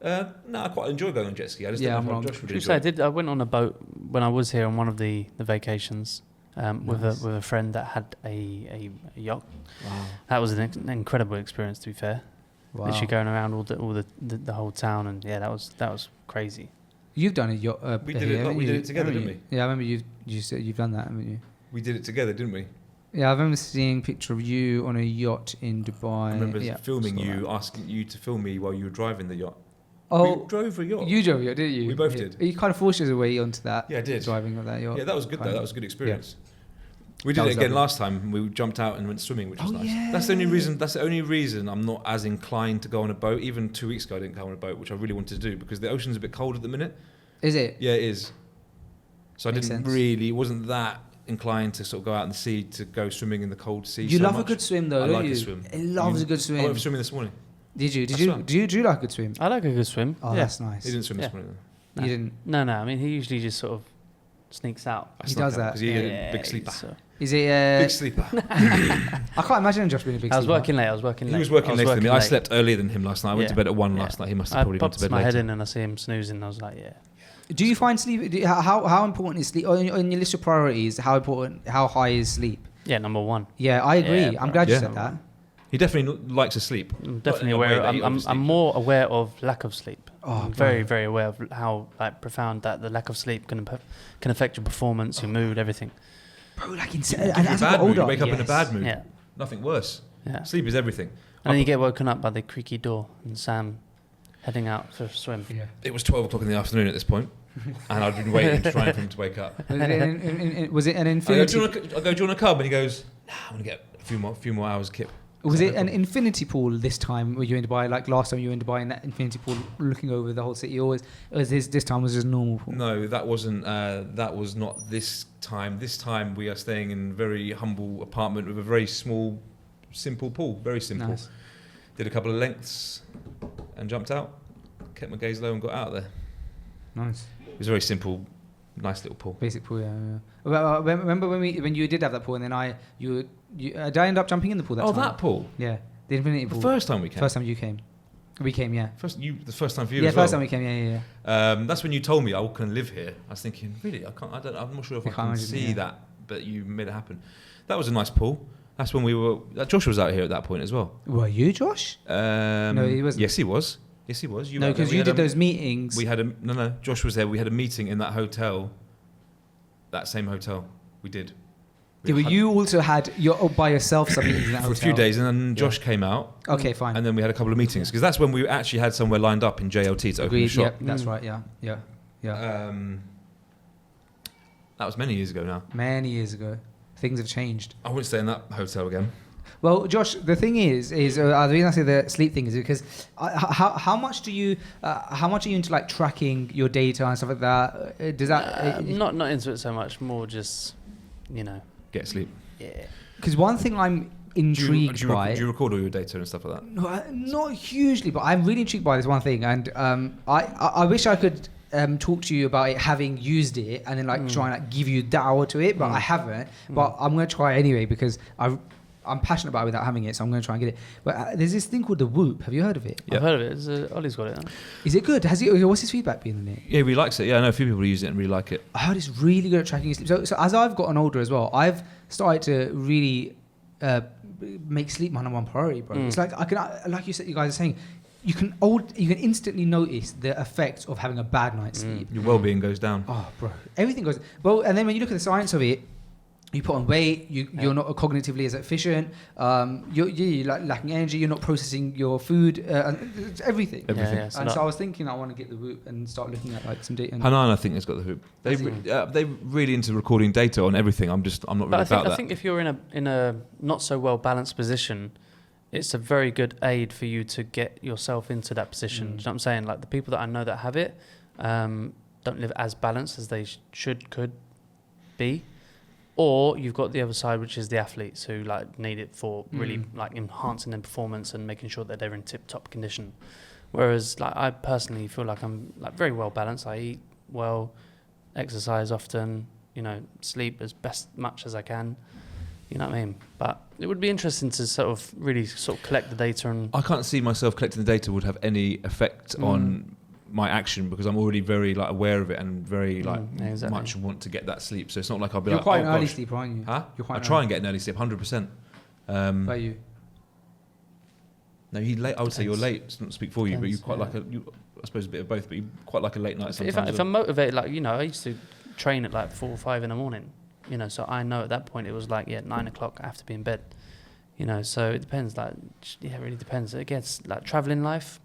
No, I quite enjoy going on jet ski. I just don't know if Josh would enjoy it. I went on a boat when I was here on one of the vacations with a friend that had a yacht. Wow. That was an incredible experience, to be fair. Wow. Literally going around all the whole town, and that was crazy. You've done it. We did it. We did it together, didn't we? Yeah, I remember you said you've done that, haven't you? We did it together, didn't we? Yeah, I remember seeing a picture of you on a yacht in Dubai. I remember filming saw you, that. asking you to film me while you were driving the yacht. Oh, we drove a yacht. you drove a yacht, didn't you? We both did. You kind of forced us away onto that. Yeah, I did. Driving of that yacht. Yeah, that was good though. That was a good experience. We That did it was again lovely. last time. We jumped out and went swimming, which was Oh, nice. yeah. That's the only reason. That's the only reason I'm not as inclined to go on a boat. Even 2 weeks ago, I didn't go on a boat, which I really wanted to do because the ocean's a bit cold at the minute. Is it? Yeah, it is. So Makes I didn't sense. really. It wasn't that inclined to sort of go out in the sea to go swimming in the cold sea. You so love much. a good swim though, I don't like you? a swim. It loves a good I swim. went for swimming this morning. Did you? That's fun. Do you like a good swim? I like a good swim. Oh, yeah. that's nice. He didn't swim Yeah. this morning. No. You didn't. No. I mean, he usually just sort of sneaks out. He does that. because he's a big sleeper. So. Is it? Big sleeper. I can't imagine Josh being a big I was sleeper. working late. He was working later than me. I late. slept earlier than him last night. I went to Yeah. bed at 1 Yeah. last night. He must have I probably gone to popped bed my later. head in and I see him snoozing. I was like, yeah. Do you find sleep? How important is sleep? On your list of priorities, how high is sleep? Yeah, number one. Yeah, I agree. Yeah, I'm bro. glad you Yeah. said that. He definitely likes to sleep. I'm Not definitely in a way aware. that he I'm obviously- more aware of lack of sleep. Oh, I'm bro. very, very aware of how like profound that the lack of sleep can affect your performance, your mood, everything. Bro, like Give and you a as I bad got mood. older, You wake up in a yes. bad mood. Yeah, Nothing worse. yeah. Sleep is everything. And then you get woken up by the creaky door and Sam heading out for a swim. Yeah. It was 12 o'clock in the afternoon at this point, and I'd been waiting, trying for him to wake up. Was it an I go, infinity? do you want a cub? And he goes, nah, I'm going to get a few more hours, Kip. Was So it no an problem. infinity pool this time? Were you in Dubai? Like last time you were in Dubai in that infinity pool, looking over the whole city. Always, or was this time was just normal pool? No, that wasn't. That was not this time. This time we are staying in a very humble apartment with a very small, simple pool. Very simple. Nice. Did a couple of lengths and jumped out. Kept my gaze low and got out there. Nice. It was a very simple, nice little pool. Basic pool, yeah. Well, remember when you did have that pool, and then did I end up jumping in the pool that time? That pool. Yeah, the infinity The pool. first time we came. First time you came. We came, yeah. The first time for you Yeah, as well. first time we came, yeah. That's when you told me I can live here. I was thinking, really, I'm not sure if You I can't can imagine, see yeah. that, but you made it happen. That was a nice pool. That's when Josh was out here at that point as well. Were you, Josh? No, he wasn't. Yes, he was. Yes, he was. No, were there. because We you had did a- those meetings. We had a no. Josh was there. We had a meeting in that hotel. That same hotel. We did. We Yeah, but had- you also had by yourself some meetings in that for a hotel. few days, and then Josh came out, Okay, fine. and then we had a couple of meetings because that's when we actually had somewhere lined up in JLT to open the Agreed. shop. Yep, that's right. Yeah. That was many years ago now. Many years ago, things have changed. I wouldn't stay in that hotel again. Well, Josh, the thing is the reason I say the sleep thing is because how much are you into like tracking your data and stuff like that? Does that Not into it so much. More just, Get sleep. yeah. because one thing I'm intrigued by. Do you record all your data and stuff like that? No, not hugely, but I'm really intrigued by this one thing, and I wish I could talk to you about it, having used it, and then like try and like give you data to it, but I haven't. But I'm gonna try anyway because I'm passionate about it without having it, so I'm gonna try and get it. But there's this thing called the Whoop. Have you heard of it? Yeah. I've heard of it. Ollie's got it. Huh? Is it good? What's his feedback been on it? Yeah, he likes it. Yeah, I know a few people use it and really like it. I heard it's really good at tracking your sleep. So as I've gotten older as well, I've started to really make sleep my number one priority, bro. It's like like you guys are saying, you can instantly notice the effects of having a bad night's sleep. Your well-being goes down. Oh, bro, everything goes well. And then when you look at the science of it, you put on weight, you're not cognitively as efficient. You're like lacking energy. You're not processing your food. And everything. Everything. Yeah, And so I was thinking I want to get the Whoop and start looking at like some data. Hanan, I think, has got the Hoop. They're really into recording data on everything. I'm not really But about that. I think if you're in a not so well balanced position, it's a very good aid for you to get yourself into that position. Do you know what I'm saying? Like the people that I know that have it don't live as balanced as they could be. Or you've got the other side, which is the athletes who like need it for really like enhancing their performance and making sure that they're in tip-top condition. Whereas like I personally feel like I'm like very well balanced. I eat well, exercise often, sleep as much as I can. You know what I mean? But it would be interesting to sort of really collect the data and. I can't see myself collecting the data would have any effect on my action because I'm already very like aware of it and very much want to get that sleep. So it's not like I'll be You're like, quite oh, an early gosh. sleeper, aren't you? Huh? You're quite I try and get an early sleep, 100%. About you? No, I would say you're late. It's not to speak for you, but you quite Depends, like I suppose a bit of both, but you quite like a late night sometimes. If I'm motivated, like, I used to train at like 4 or 5 in the morning, so I know at that point it was like, 9 o'clock, I have to be in bed, so it depends, like, it really depends. It gets like traveling life.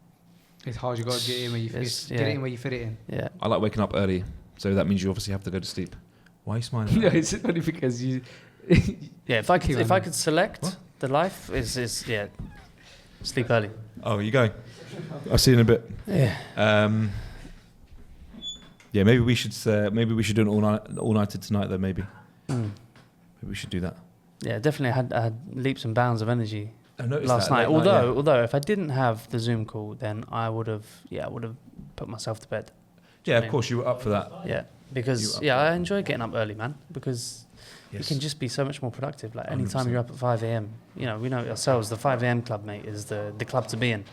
It's hard, you got to get it in where you fit it in. Yeah. I like waking up early, so that means you obviously have to go to sleep. Why are you smiling? No, it's funny because you... Yeah, if I could select the life, is sleep early. Oh, you going? I'll see you in a bit. Yeah. Yeah, maybe we should do an all-nighter tonight though. Maybe we should do that. Yeah, definitely. I had leaps and bounds of energy I noticed last that night. late Although if I didn't have the Zoom call, then I would have put myself to bed. Yeah, of course you were up for that. Yeah, because I enjoy getting up early, man. Because you can just be so much more productive. Like any time 100%. you're up at 5 a.m. We know it ourselves. The 5 a.m. club, mate, is the club to be in.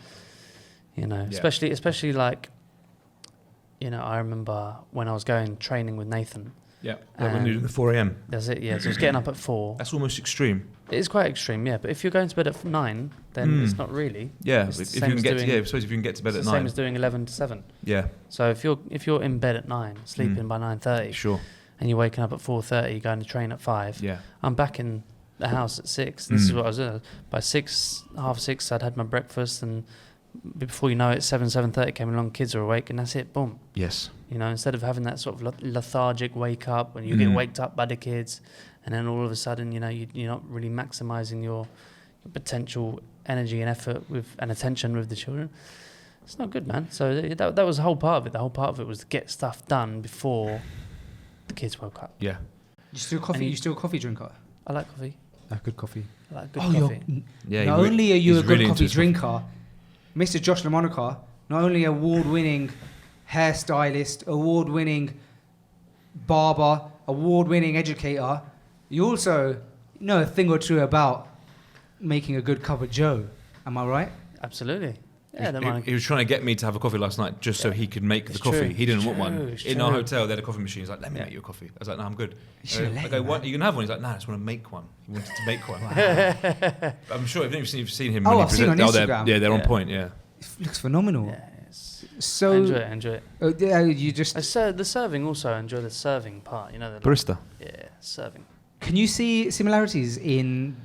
Especially like, I remember when I was training with Nathan. Yeah, when you do the 4 a.m. That's it. Yeah, so I was getting up at 4. That's almost extreme. It is quite extreme, yeah. But if you're going to bed at 9, then it's not really. Yeah, It's if the you same can as get doing- I suppose if you can get to bed It's at the 9. same as doing 11 to 7. Yeah, So if you're in bed at 9, sleeping by 9:30, sure. and you're waking up at 4:30, going to train at 5, Yeah, I'm back in the house at 6. This is what I was doing. By 6, half 6, I'd had my breakfast, and before you know it, 7:30 came along, kids are awake, and that's it, boom. yes. Instead of having that sort of lethargic wake up when you get waked up by the kids, and then all of a sudden, you're not really maximising your potential energy and effort and attention with the children. It's not good, man. So that was the whole part of it. The whole part of it was to get stuff done before the kids woke up. Yeah. You still a coffee drinker? I like coffee. Good coffee. I like good coffee. Yeah. Not only are you he's a really good into coffee his drinker, Mr. Josh Lamonaca, not only award-winning hairstylist, award-winning barber, award-winning educator, you also know a thing or two about making a good cup of joe. Am I right? Absolutely. Yeah, He was trying to get me to have a coffee last night just so he could make the coffee. true. He didn't It's want one. true. It's In our true. hotel, they had a coffee machine. He's like, let me make you a coffee. I was like, no, I'm good. should've let I go, him, what? man. You can have one? He's like, no, I just want to make one. He wanted to make one. I'm sure if you've seen him. Oh, when he I've seen on presents- Instagram. they're on Yeah. point. Yeah. It looks phenomenal. Yeah, So I enjoy it. You just The serving also, I enjoy the serving part. Barista. Serving. can you see similarities in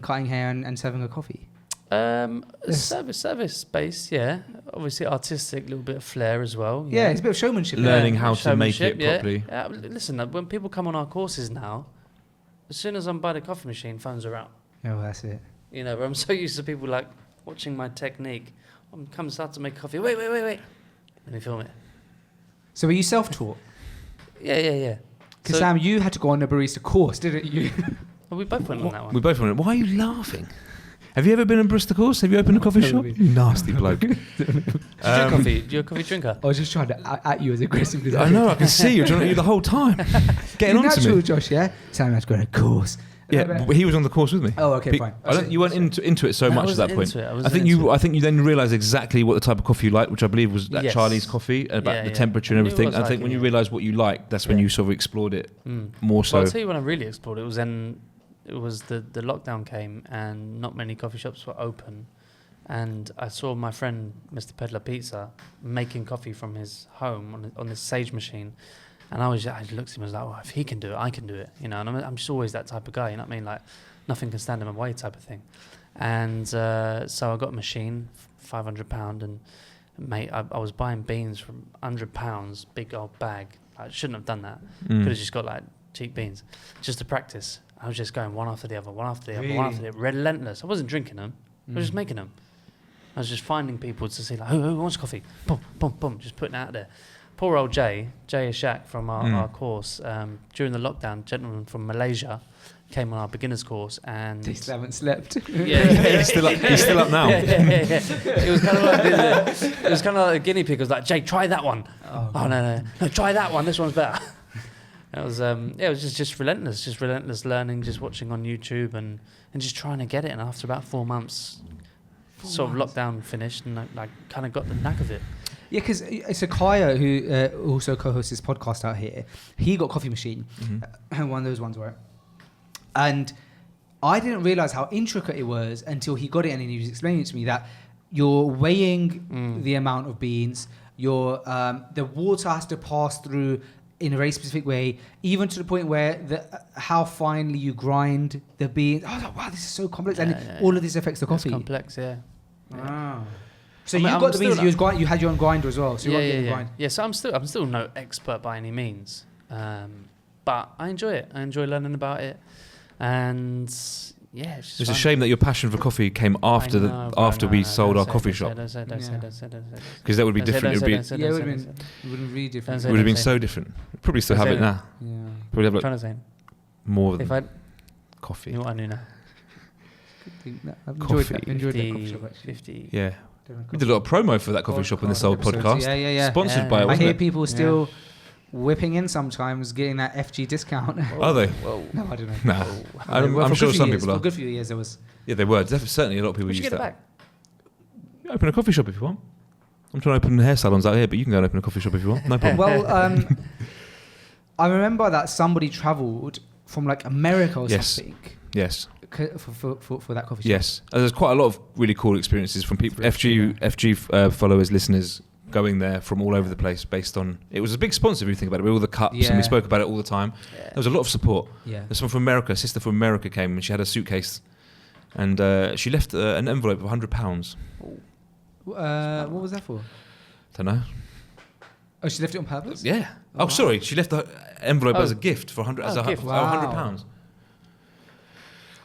cutting hair and serving a coffee? Yes. Service based, yeah. Obviously artistic, a little bit of flair as well. Yeah, it's a bit of showmanship. Learning Yeah, how to make it showmanship, properly. Yeah. Listen, when people come on our courses now, as soon as I'm by the coffee machine, phones are out. Oh, that's it. I'm so used to people like watching my technique. I'm coming start to make coffee. Wait. Let me film it. So were you self-taught? Yeah. Because So- Sam, you had to go on a barista course, didn't you? Well, we both went on that one. We both went, why are you laughing? Have you ever been in barista course? Have you opened a coffee shop? Never You nasty bloke. Do you drink coffee? Do you a coffee drinker? I was just trying to at you as aggressively as I know, I can see you trying to you the whole time. Getting on to natural, me. Josh, yeah? Sam had to go on a course. Yeah, but he was on the course with me. Oh, okay, fine. You weren't into it so I much at wasn't that point. into it, I I wasn't think into I think you then realised exactly what the type of coffee you like, which I believe was that Yes. Charlie's coffee, about Yeah, the yeah. temperature and I knew everything. what I I was think when you liking, realise what you like, that's when Yeah. you sort of explored it Mm. more so. Well, I'll tell you when I really explored it was when it was the lockdown came and not many coffee shops were open, and I saw my friend Mr. Peddler Pizza making coffee from his home on this Sage machine, and I looked at him and was like, well, if he can do it, I can do it, And I'm just always that type of guy, you know what I mean? Like nothing can stand in my way type of thing, and so I got a machine, £500, and mate, I was buying beans from £100, big old bag. I shouldn't have done that. Mm. Could have just got like cheap beans, just to practice. I was just going one after the other, one after the other, one Really? after the other, relentless. I wasn't drinking them. I was just making them. I was just finding people to see like, who wants coffee? Boom, boom, boom, just putting it out there. Poor old Jay Ashak from our course, during the lockdown, gentleman from Malaysia came on our beginners course, and They still haven't slept. He's still up now. yeah. It was kind of like a guinea pig. It was like, Jay, try that one. Oh no, try that one. This one's better. It was it was just relentless learning, just watching on YouTube and just trying to get it. And after about 4 months, sort of lockdown finished, and I kind of got the knack of it. Yeah, because so Kaya, who also co-hosts this podcast out here, he got a coffee machine, one of those ones, right? And I didn't realize how intricate it was until he got it and he was explaining it to me that you're weighing the amount of beans, the water has to pass through in a very specific way, even to the point where how finely you grind the beans. I was like, wow, this is so complex, and all of this affects the coffee. It's complex, yeah. Wow. So I mean, you I'm got the beans. still You had your own grinder as well. So you yeah. grind. Yeah, so I'm still no expert by any means, but I enjoy it. I enjoy learning about it, and yeah, it's It's a fun. shame that your passion for coffee came after we sold our coffee shop, Don't say. because that would be different. It would It would have been really different. Don't would have been say. so different. We'd probably still Don't have say it now. Yeah. Probably have I'm like trying to say. more If than I, coffee. you know what I knew now. I've Coffee. enjoyed that coffee shop actually. 50. Yeah, we did a lot of promo for that coffee shop in the Soul episodes. podcast. Yeah. Sponsored Yeah. by it, I wasn't hear it? people still whipping in sometimes, getting that FG discount. Are they? Whoa. No, I don't know. Nah. Well, I'm for sure good few some years, people For are. a good few years there was. Yeah, they were. Certainly a lot of people We should used get it that. back. Open a coffee shop if you want. I'm trying to open hair salons out here, but you can go and open a coffee shop if you want. No problem. Well, I remember that somebody travelled from like America or Yes. something Yes. for that coffee shop. Yes. There's quite a lot of really cool experiences from people, FG followers, listeners going there from all over the place based on, it was a big sponsor if you think about it, with all the cups and Yeah. we spoke about it all the time. Yeah. There was a lot of support. Yeah. There's someone from America, a sister from America came and she had a suitcase and she left an envelope of £100. What was that for? Don't know. Oh, she left it on purpose? Yeah. Oh, wow. Sorry. She left the envelope Oh. as a gift for £100. Oh, gift. £100.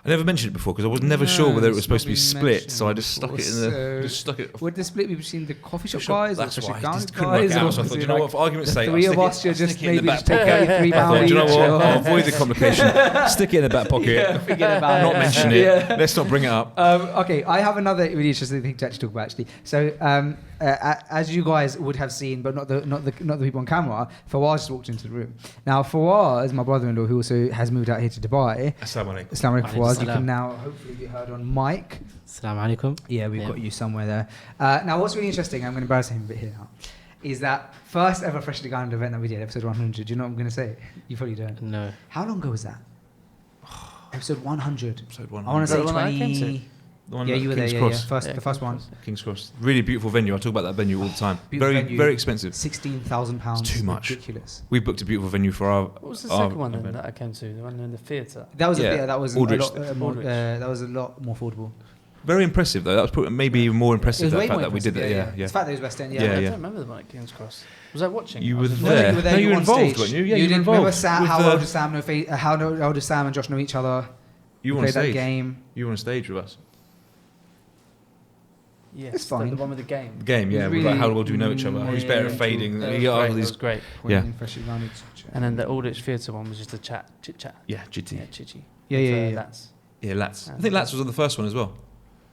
I never mentioned it before because I was never sure whether it was supposed to be split, so I just stuck it in the. Just stuck it. Would the split be between the coffee shop Shop, guys or that's special why I garlic just couldn't work guys? out, or so I was thought, it you know like what, for argument's the sake, three I'll of stick us it- should I'll just stick it in the maybe back just take out your £3 I thought, do you know each, what? or- I'll avoid the complication. Stick it in the back pocket. Yeah, forget about Not it. mention it. Yeah. Let's not bring it up. Okay, I have another really interesting thing to actually talk about. Actually, so as you guys would have seen, but not the people on camera, Fawaz just walked into the room. Now, Fawaz, my brother-in-law, who also has moved out here to Dubai. Assalamu alaikum. Assalamu alaikum, Fawaz. You Alaikum can now hopefully be heard on mic. Assalamu alaikum. Yeah, we've got you somewhere there. Now, what's really interesting, I'm going to embarrass him a bit here now, is that first ever Freshly Garnered event that we did, episode 100. Do you know what I'm going to say? You probably don't. No. How long ago was that? Episode 100. Episode 100. I want to say The one that I came to. 20. The one Yeah, at you were there. King's Yeah, Cross. the first one. King's Cross. Really beautiful venue. I talk about that venue all the time. Beautiful Very, venue. very expensive. £16,000. It's too much. Ridiculous. We booked a beautiful venue for our. What was the our second one then event. that I came to? The one in the theatre? That was Yeah, a bit. That was Aldrich. a lot more. Aldrich. That was a lot more affordable. Very impressive though. That was probably maybe even more It impressive. was The way fact more that we did that. impressive, Yeah. It's the fact that it was West End. Yeah. Yeah, I yeah. don't remember the one at King's Cross. Was I watching? You I were was there. You were there. No, you you were were on involved, stage. weren't you? Yeah, you were didn't involved. remember With how the- old is Sam? How old is Sam and Josh know each other? You We were on played that stage. game. You were on stage with us. Yes, It's fine. The one with the game. The game, It was yeah. With like, really- how well do we know each other? Who's better at yeah, fading? true. You got all It was these. great. Yeah. Freshly Garnered. And then the Aldrich Theatre one was just a chit chat. Yeah, GT. Yeah, chitty. Yeah. That's Yeah, Lats. I think Lats was on the first one as well.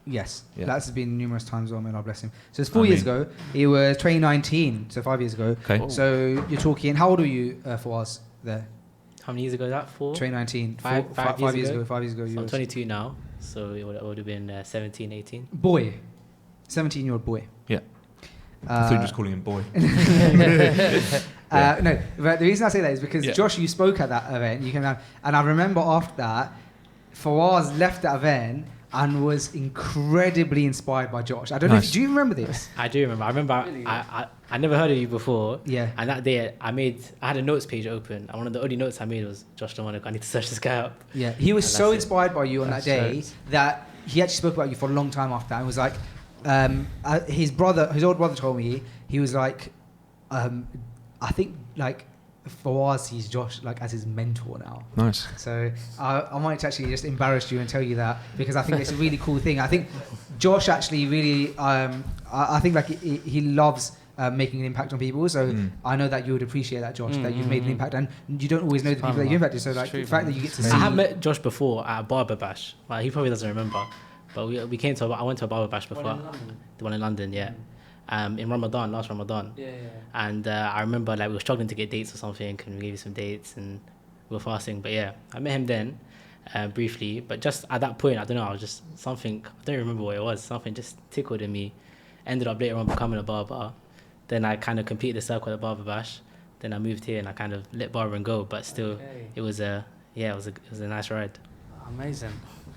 Yes, Yeah. that's been numerous times. Oh, may Allah bless him. So it's 4 I years mean- ago. It was 2019, so 5 years ago. Okay. Oh. So you're talking. How old were you for us there? How many years ago is that? 4? 2019. Five years ago? 5 years ago. So You I'm was 22 now, so it would have been 17, 18. boy, 17-year-old boy. Yeah. I thought you were just calling him boy. No, but the reason I say that is because Yeah. Josh, you spoke at that event. You came down, and I remember after that, Fawaz left that event and was incredibly inspired by Josh. I don't know. Nice. Do you remember this? I do remember. I remember I never heard of you before. Yeah. And that day I had a notes page open, and one of the only notes I made was Josh Lamonaca. I need to search this guy up. Yeah, he was And so that's it. inspired by you on that That's day jokes. that he actually spoke about you for a long time after that and was like, his old brother told me, he was like, I think like Fawaz sees Josh like as his mentor now. Nice. So I might actually just embarrass you and tell you that because I think it's a really cool thing. I think Josh actually really, I think like he loves making an impact on people. So I know that you would appreciate that, Josh, that you've made an impact, and you don't always know the people that you impacted. So like the fact that you get to see. I have met Josh before at a barber bash. Well, he probably doesn't remember, but we came to. I went to a barber bash before. The one in London, yeah. In Ramadan, last Ramadan. yeah. And I remember like we were struggling to get dates or something, and we gave you some dates, and we were fasting. But yeah, I met him then, briefly. But just at that point, I don't know, I was just something. I don't remember what it was. Something just tickled in me. Ended up later on becoming a barber. Then I kind of completed the circle at the barber bash. Then I moved here and I kind of let barber and go. But still, it was a nice ride. Amazing.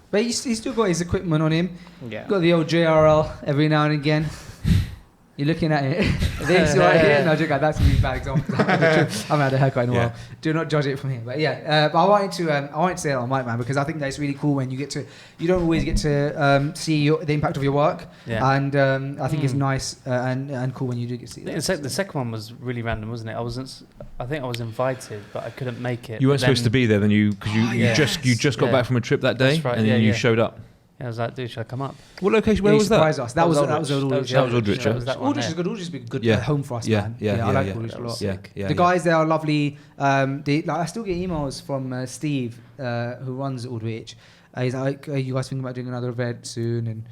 But he's still got his equipment on him. Yeah. Got the old JRL every now and again. You're looking at it. This right here. No, that's a really bad example. I haven't had a haircut in a while. Do not judge it from here. But yeah, but I wanted to say that on Mic Man because I think that's really cool when you don't always get to see the impact of your work. Yeah. And I think it's nice and cool when you do get to see that. The second one was really random, wasn't it? I think I was invited, but I couldn't make it. You weren't supposed to be there, then you just got Yeah. back from a trip that day, That's right, and then you showed up. I was like, dude, should I come up? What location? Where was that? Surprised us. That was Aldrich. That was Aldrich. Aldrich is good. Aldrich is a good home for us, man. I like Aldrich a lot. The guys there are lovely. I still get emails from Steve, who runs Aldrich. He's like, "Are you guys thinking about doing another event soon?" And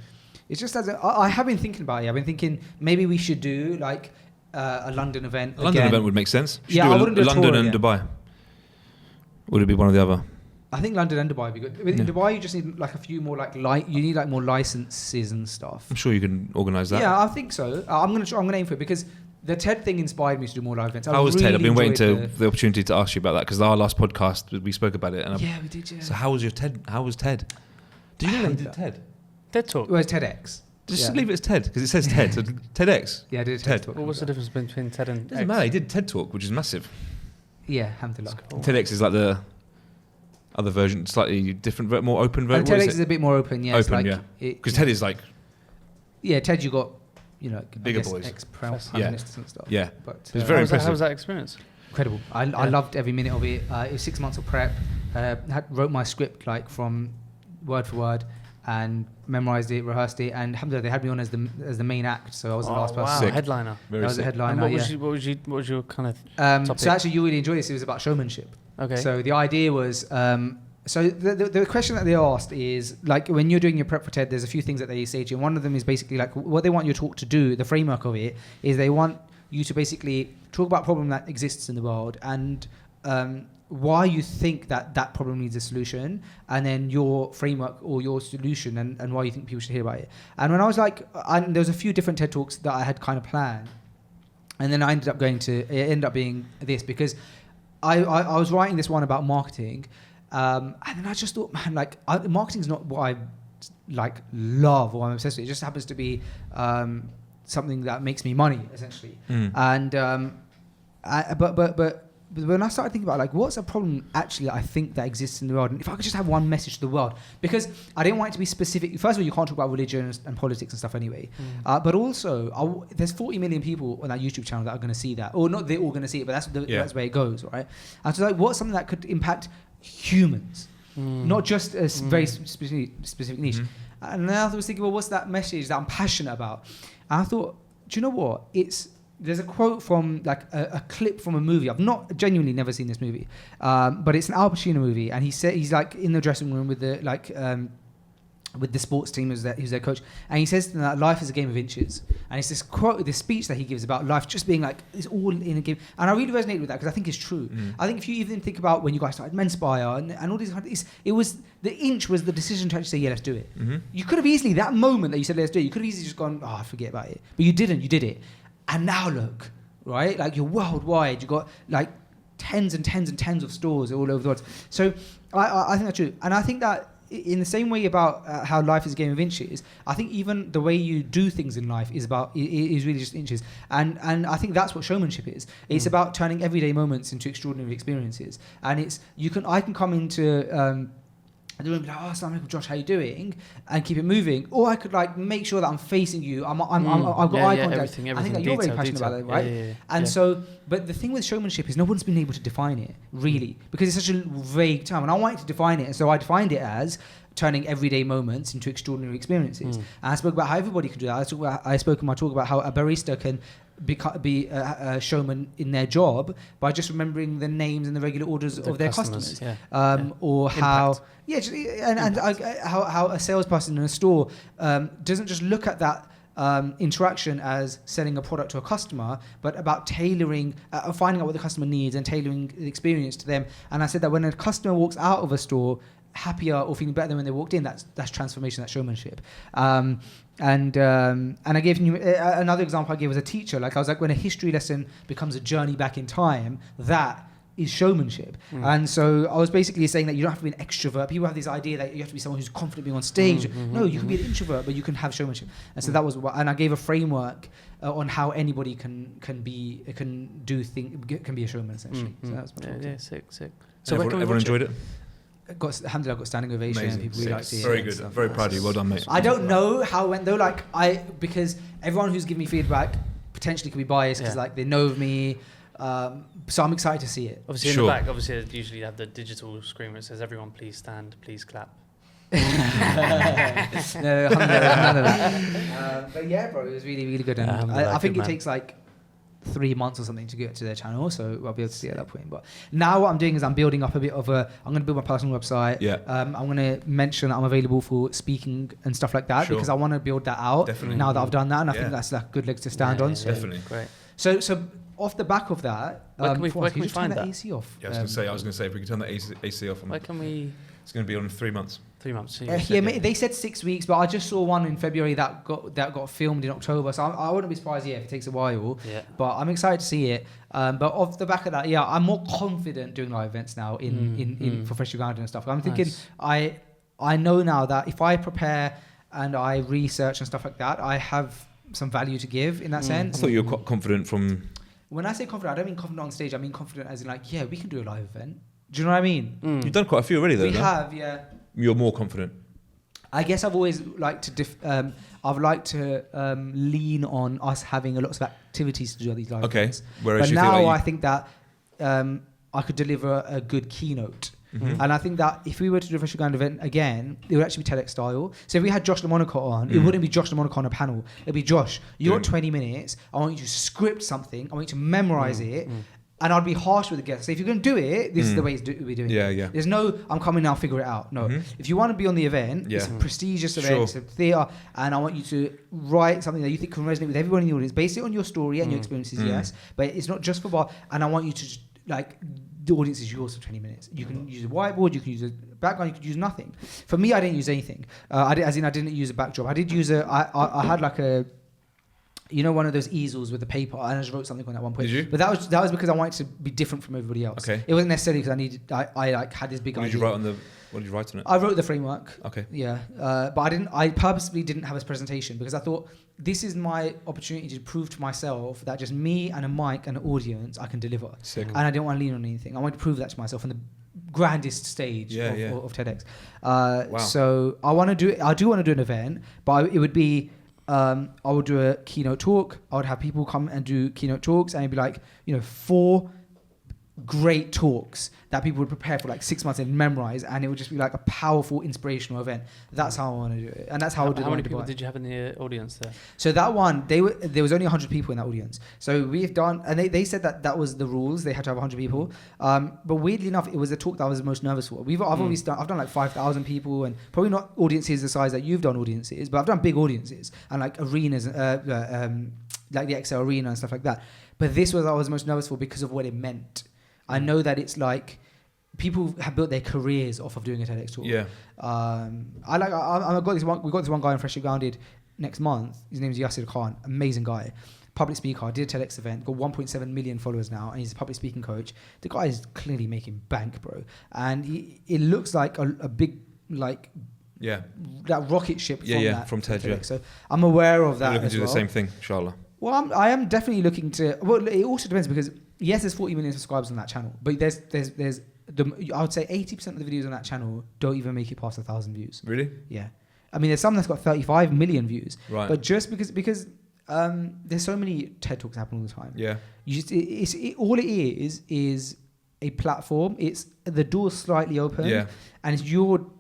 it's just I have been thinking about it. I've been thinking maybe we should do like a London event. A London event would make sense. I wouldn't do London and Dubai. Would it be one or the other? I think London and Dubai would be good. In Dubai, you just need like a few more you need like more licenses and stuff. I'm sure you can organise that. Yeah, I think so. I'm gonna aim for it because the TED thing inspired me to do more live events. How was TED? I've been waiting to the opportunity to ask you about that because our last podcast we spoke about it. And we did. Yeah. So how was your TED? How was TED? Do you know they did TED? TED Talk. Well, it's TEDx. Just leave it as TED because it says TED. So TEDx. Yeah, I did TED Talk. What was the difference between TED and? Doesn't matter. He did TED Talk, which is massive. Yeah, alhamdulillah. Cool. TEDx is like the other version, slightly different, more open version. TEDx is a bit more open, yeah. Open, yeah. Because TED is like... Yeah, TED you got, bigger boys. Ex-prime ministers and stuff. Yeah. But it's very impressive. How was that experience? Incredible. I loved every minute of it. It was 6 months of prep. Wrote my script like from word for word and memorized it, rehearsed it, and alhamdulillah, they had me on as the main act, so I was the last person. Wow, headliner. I was the headliner. And what was your kind of topic? So actually, you really enjoyed this. It was about showmanship. Okay. So the idea was, so the question that they asked is like when you're doing your prep for TED, there's a few things that they say to you. And one of them is basically like what they want your talk to do. The framework of it is they want you to basically talk about a problem that exists in the world and why you think that problem needs a solution, and then your framework or your solution and why you think people should hear about it. And when I was like, there was a few different TED Talks that I had kind of planned, and then I ended up being this because I was writing this one about marketing, and then I just thought, man, like marketing is not what I like love or I'm obsessed with. It just happens to be something that makes me money essentially. And but when I started thinking about like what's a problem actually that I think that exists in the world, and if I could just have one message to the world, because I didn't want it to be specific. First of all, you can't talk about religion and politics and stuff anyway. But also, there's 40 million people on that YouTube channel that are going to see that, or not they're all going to see it, but that's where it goes, right? And so like, what's something that could impact humans, not just a very specific niche? And then I was thinking, well, what's that message that I'm passionate about? And I thought, do you know what? There's a quote from like a clip from a movie. I've genuinely never seen this movie, but it's an Al Pacino movie, and he's like in the dressing room with the sports team who's their coach, and he says to them that life is a game of inches, and it's this quote, this speech that he gives about life just being like it's all in a game, and I really resonate with that because I think it's true. I think if you even think about when you guys started Menspire and all these, it was the inch was the decision to actually say yeah, let's do it. You could have easily, that moment that you said let's do it, you could have easily just gone forget about it, but you didn't. You did it. And now look, right? Like you're worldwide. You've got like tens and tens and tens of stores all over the world. So I think that's true. And I think that in the same way about how life is a game of inches, I think even the way you do things in life is really just inches. And I think that's what showmanship is. It's about turning everyday moments into extraordinary experiences. And I can come into the room and be like, oh, Assalamu alaikum, Josh, how you doing? And keep it moving. Or I could like make sure that I'm facing you. I've got eye contact. Everything, I think that you're very passionate about that, right? Yeah. And so, but the thing with showmanship is no one's been able to define it, really, because it's such a vague term. And I wanted to define it, and so I defined it as turning everyday moments into extraordinary experiences. And I spoke about how everybody can do that. I spoke in my talk about how a barista can be a showman in their job by just remembering the names and the regular orders of their customers. Or how how a salesperson in a store doesn't just look at that interaction as selling a product to a customer, but about tailoring, finding out what the customer needs and tailoring the experience to them. And I said that when a customer walks out of a store happier or feeling better than when they walked in, that's transformation, that's showmanship. And I gave you another example I gave was a teacher. Like I was like, when a history lesson becomes a journey back in time, that is showmanship. And so I was basically saying that you don't have to be an extrovert. People have this idea that you have to be someone who's confident being on stage. No, you can be an introvert, but you can have showmanship. And so that was what, and I gave a framework on how anybody can be a showman essentially. So that was my talk. Sick. So everyone enjoyed it? Alhamdulillah, got standing ovation. Amazing. People really liked it. Very good. Very proud of you. Well done, mate. I don't know how it went though. Because everyone who's given me feedback potentially could be biased because they know of me. So I'm excited to see it. Obviously, in the back, usually you have the digital screen where it says, "Everyone, please stand, please clap." No, alhamdulillah, none of that. But yeah, bro, it was really, really good. And I think it takes like 3 months or something to get to their channel, so I'll be able to see it at that point. But now what I'm doing is I'm building up a bit of I'm going to build my personal website. Yeah. I'm going to mention that I'm available for speaking and stuff like that because I want to build that out. Definitely. Now that I've done that, and I think that's like good legs to stand on. So. Definitely. Great. So off the back of that, where can we find that? AC off? Yeah, I was going to say if we could turn the AC off. Where can we? It's going to be on in 3 months. 3 months. So they said 6 weeks, but I just saw one in February that got filmed in October, so I wouldn't be surprised if it takes a while. Yeah. But I'm excited to see it. But off the back of that, I'm more confident doing live events now in for Freshly Grounded and stuff. I'm thinking I know now that if I prepare and I research and stuff like that, I have some value to give in that sense. I thought you were quite confident from. When I say confident, I don't mean confident on stage. I mean confident as in like, we can do a live event. Do you know what I mean? You've done quite a few already, though. We have, yeah. You're more confident. I guess I've always liked to lean on us having a lot of activities to do these live events. Whereas but now I think that I could deliver a good keynote. And I think that if we were to do a Freshly Grounded event again, it would actually be TEDx style. So if we had Josh Lamonaca on, it wouldn't be Josh Lamonaca on a panel. It'd be Josh, you're at 20 minutes. I want you to script something. I want you to memorize it. And I'd be harsh with the guests. So if you're going to do it, this is the way we're doing it. Yeah. There's no, I'm coming now, figure it out. No. If you want to be on the event, it's a prestigious event, it's a theatre, and I want you to write something that you think can resonate with everyone in the audience. Base it on your story and your experiences, yes. But it's not just for bar. And I want you to just, the audience is yours for 20 minutes. You can use a whiteboard, you can use a background, you could use nothing. For me, I didn't use anything. I didn't use a backdrop. I did use I had like a, one of those easels with the paper, and I just wrote something on that one point. Did you? But that was because I wanted to be different from everybody else. Okay. It wasn't necessarily because I had this big idea. What did you write on it? I wrote the framework. Okay. Yeah. But I purposely didn't have a presentation because I thought this is my opportunity to prove to myself that just me and a mic and an audience I can deliver. Sick. And I didn't want to lean on anything. I wanted to prove that to myself on the grandest stage of TEDx. Wow. So I do want to do an event, but it would be I would do a keynote talk. I would have people come and do keynote talks, and it'd be like 4 great talks that people would prepare for like 6 months and memorize, and it would just be like a powerful, inspirational event. That's how I want to do it, and that's how I did. How many people did you have in the audience there? So that one, there was only 100 people in that audience. So we've done, and they said that was the rules. They had to have 100 people. But weirdly enough, it was the talk that I was the most nervous for. I've done like 5,000 people, and probably not audiences the size that you've done audiences, but I've done big audiences and like arenas, like the XL Arena and stuff like that. But this was I was most nervous for because of what it meant. I know that it's like people have built their careers off of doing a TEDx talk. Yeah. We've got this one guy in Freshly Grounded next month. His name's Yasir Khan. Amazing guy. Public speaker. Did a TEDx event. Got 1.7 million followers now, and he's a public speaking coach. The guy is clearly making bank, bro. And it looks like a big that rocket ship from TED. Yeah. So I'm aware of that. We're looking to do the same thing, inshallah. Well, I am definitely looking to. Well, it also depends because yes, there's 40 million subscribers on that channel, but there's I would say 80% of the videos on that channel don't even make it past 1,000 views. Really? Yeah. I mean, there's some that's got 35 million views. Right. But just because there's so many TED Talks happening all the time. Yeah. All it is a platform. It's the door's slightly open. Yeah. And it's you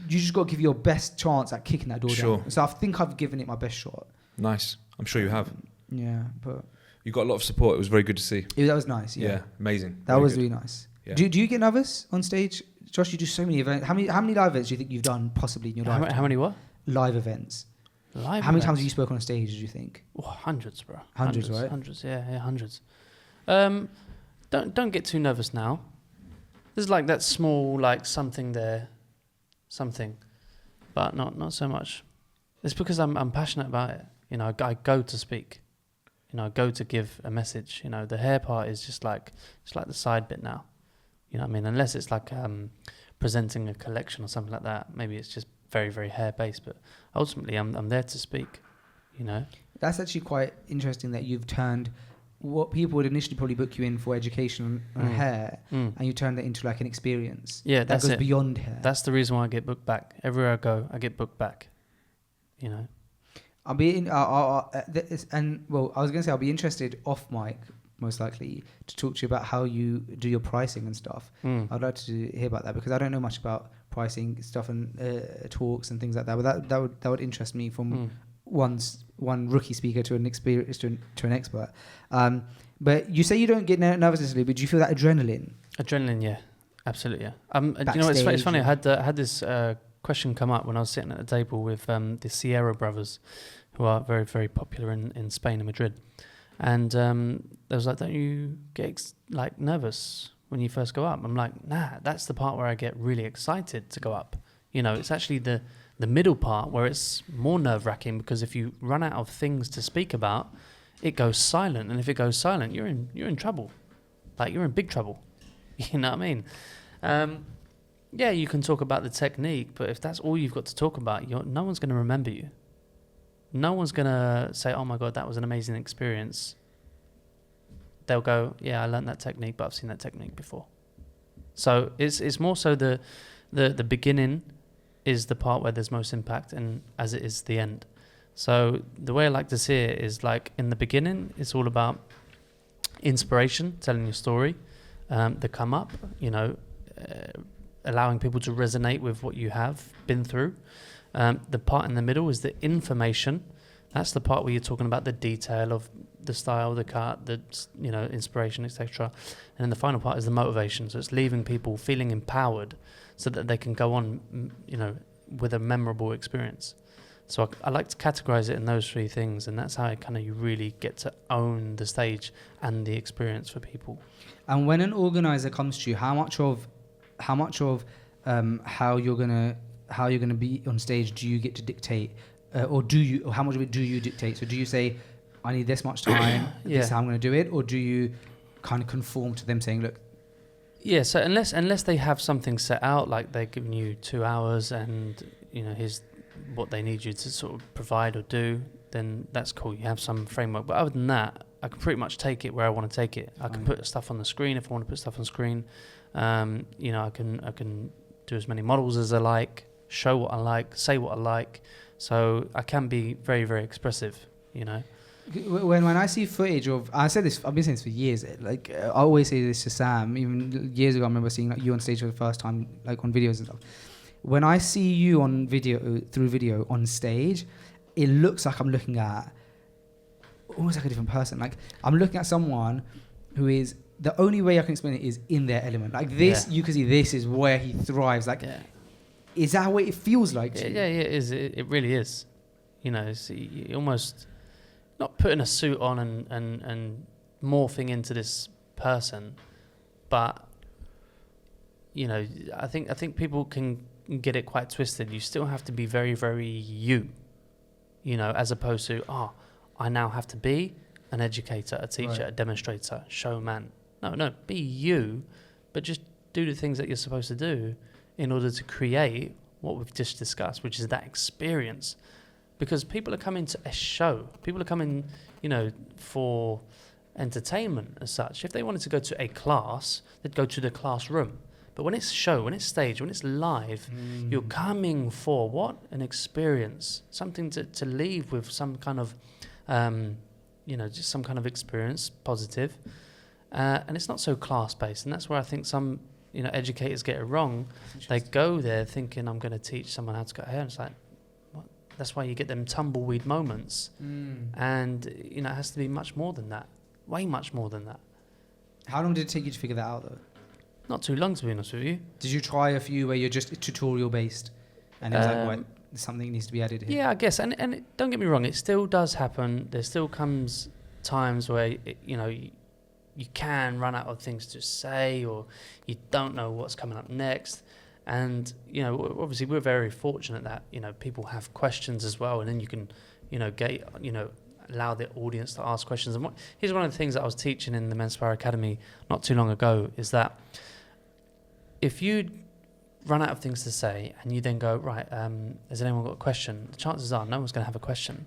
just got to give your best chance at kicking that door down. So I think I've given it my best shot. Nice. I'm sure you have. Yeah, but you got a lot of support. It was very good to see. That was nice. Yeah, amazing. That was really nice. Yeah. Do you get nervous on stage, Josh? You do so many events. How many live events do you think you've done possibly in your life? How many what? Live events. How many times have you spoken on stage? Do you think? Oh, hundreds, bro. Hundreds, right? Hundreds. Yeah, hundreds. Don't get too nervous now. There's like that small something there, but not so much. It's because I'm passionate about it. I go to speak. go to give a message. The hair part is just like, it's like the side bit now. You know what I mean? Unless it's like presenting a collection or something like that. Maybe it's just very, very hair based. But ultimately, I'm there to speak. That's actually quite interesting that you've turned what people would initially probably book you in for education on hair, and you turned that into like an experience. Yeah, that that's goes it. beyond hair. That's the reason why I get booked back. Everywhere I go, I get booked back. I'll be in, I was going to say I'll be interested off mic, most likely, to talk to you about how you do your pricing and stuff. I'd like to hear about that because I don't know much about pricing stuff and talks and things like that. But that would interest me from one rookie speaker to an experience to an expert. But you say you don't get nervous necessarily, but do you feel that adrenaline? Adrenaline, yeah, absolutely, yeah. It's funny. I had this question come up when I was sitting at the table with the Sierra brothers, who are very, very popular in Spain and Madrid. And they was like, don't you get nervous when you first go up? I'm like, nah, that's the part where I get really excited to go up. It's actually the middle part where it's more nerve-wracking, because if you run out of things to speak about, it goes silent. And if it goes silent, you're in trouble. You're in big trouble. You know what I mean? Yeah, you can talk about the technique, but if that's all you've got to talk about, no one's going to remember you. No one's going to say, oh my God, that was an amazing experience. They'll go, yeah, I learned that technique, but I've seen that technique before. So it's more so the beginning is the part where there's most impact, and as it is the end. So the way I like to see it is in the beginning, it's all about inspiration, telling your story, the come up, allowing people to resonate with what you have been through. The part in the middle is the information. That's the part where you're talking about the detail of the style, the cut, the inspiration, etc. And then the final part is the motivation. So it's leaving people feeling empowered so that they can go on, with a memorable experience. So I like to categorize it in those three things, and that's how you really get to own the stage and the experience for people. And when an organizer comes to you, how much of how you're gonna be on stage do you get to dictate, or how much of it do you dictate? So do you say, I need this much time, this is how I'm going to do it, or do you kind of conform to them saying, look? Yeah, so unless they have something set out, like they're giving you 2 hours and here's what they need you to sort of provide or do, then that's cool. You have some framework, but other than that, I can pretty much take it where I want to take it. I can put stuff on the screen if I want to put stuff on the screen. I can do as many models as I like, show what I like, say what I like. So I can be very, very expressive, When I see footage of, I've been saying this for years. I always say this to Sam. Even years ago, I remember seeing you on stage for the first time, on videos and stuff. When I see you on video on stage, it looks like I'm looking at almost like a different person. I'm looking at someone who is, the only way I can explain it is in their element. You can see this is where he thrives. Is that what it feels like to you? Yeah, it is. It really is. It's almost not putting a suit on and morphing into this person, but I think people can get it quite twisted. You still have to be very, very you, as opposed to I now have to be an educator, a teacher, a demonstrator, showman. No, be you, but just do the things that you're supposed to do in order to create what we've just discussed, which is that experience. Because people are coming to a show. People are coming, for entertainment as such. If they wanted to go to a class, they'd go to the classroom. But when it's show, when it's stage, when it's live, you're coming for what? An experience. Something to leave with some kind of, just some kind of experience, positive. And it's not so class-based. And that's where I think some, educators get it wrong. They go there thinking, I'm going to teach someone how to cut hair. And it's like, what? That's why you get them tumbleweed moments. And, it has to be much more than that. Way much more than that. How long did it take you to figure that out, though? Not too long, to be honest with you. Did you try a few where you're just tutorial-based? And it was something needs to be added here? Yeah, I guess. And don't get me wrong, it still does happen. There still comes times where, you can run out of things to say, or you don't know what's coming up next. And, obviously we're very fortunate that, people have questions as well. And then you can, allow the audience to ask questions. And here's one of the things that I was teaching in the Men's Power Academy not too long ago, is that if you run out of things to say and you then go, right, has anyone got a question? The chances are no one's going to have a question.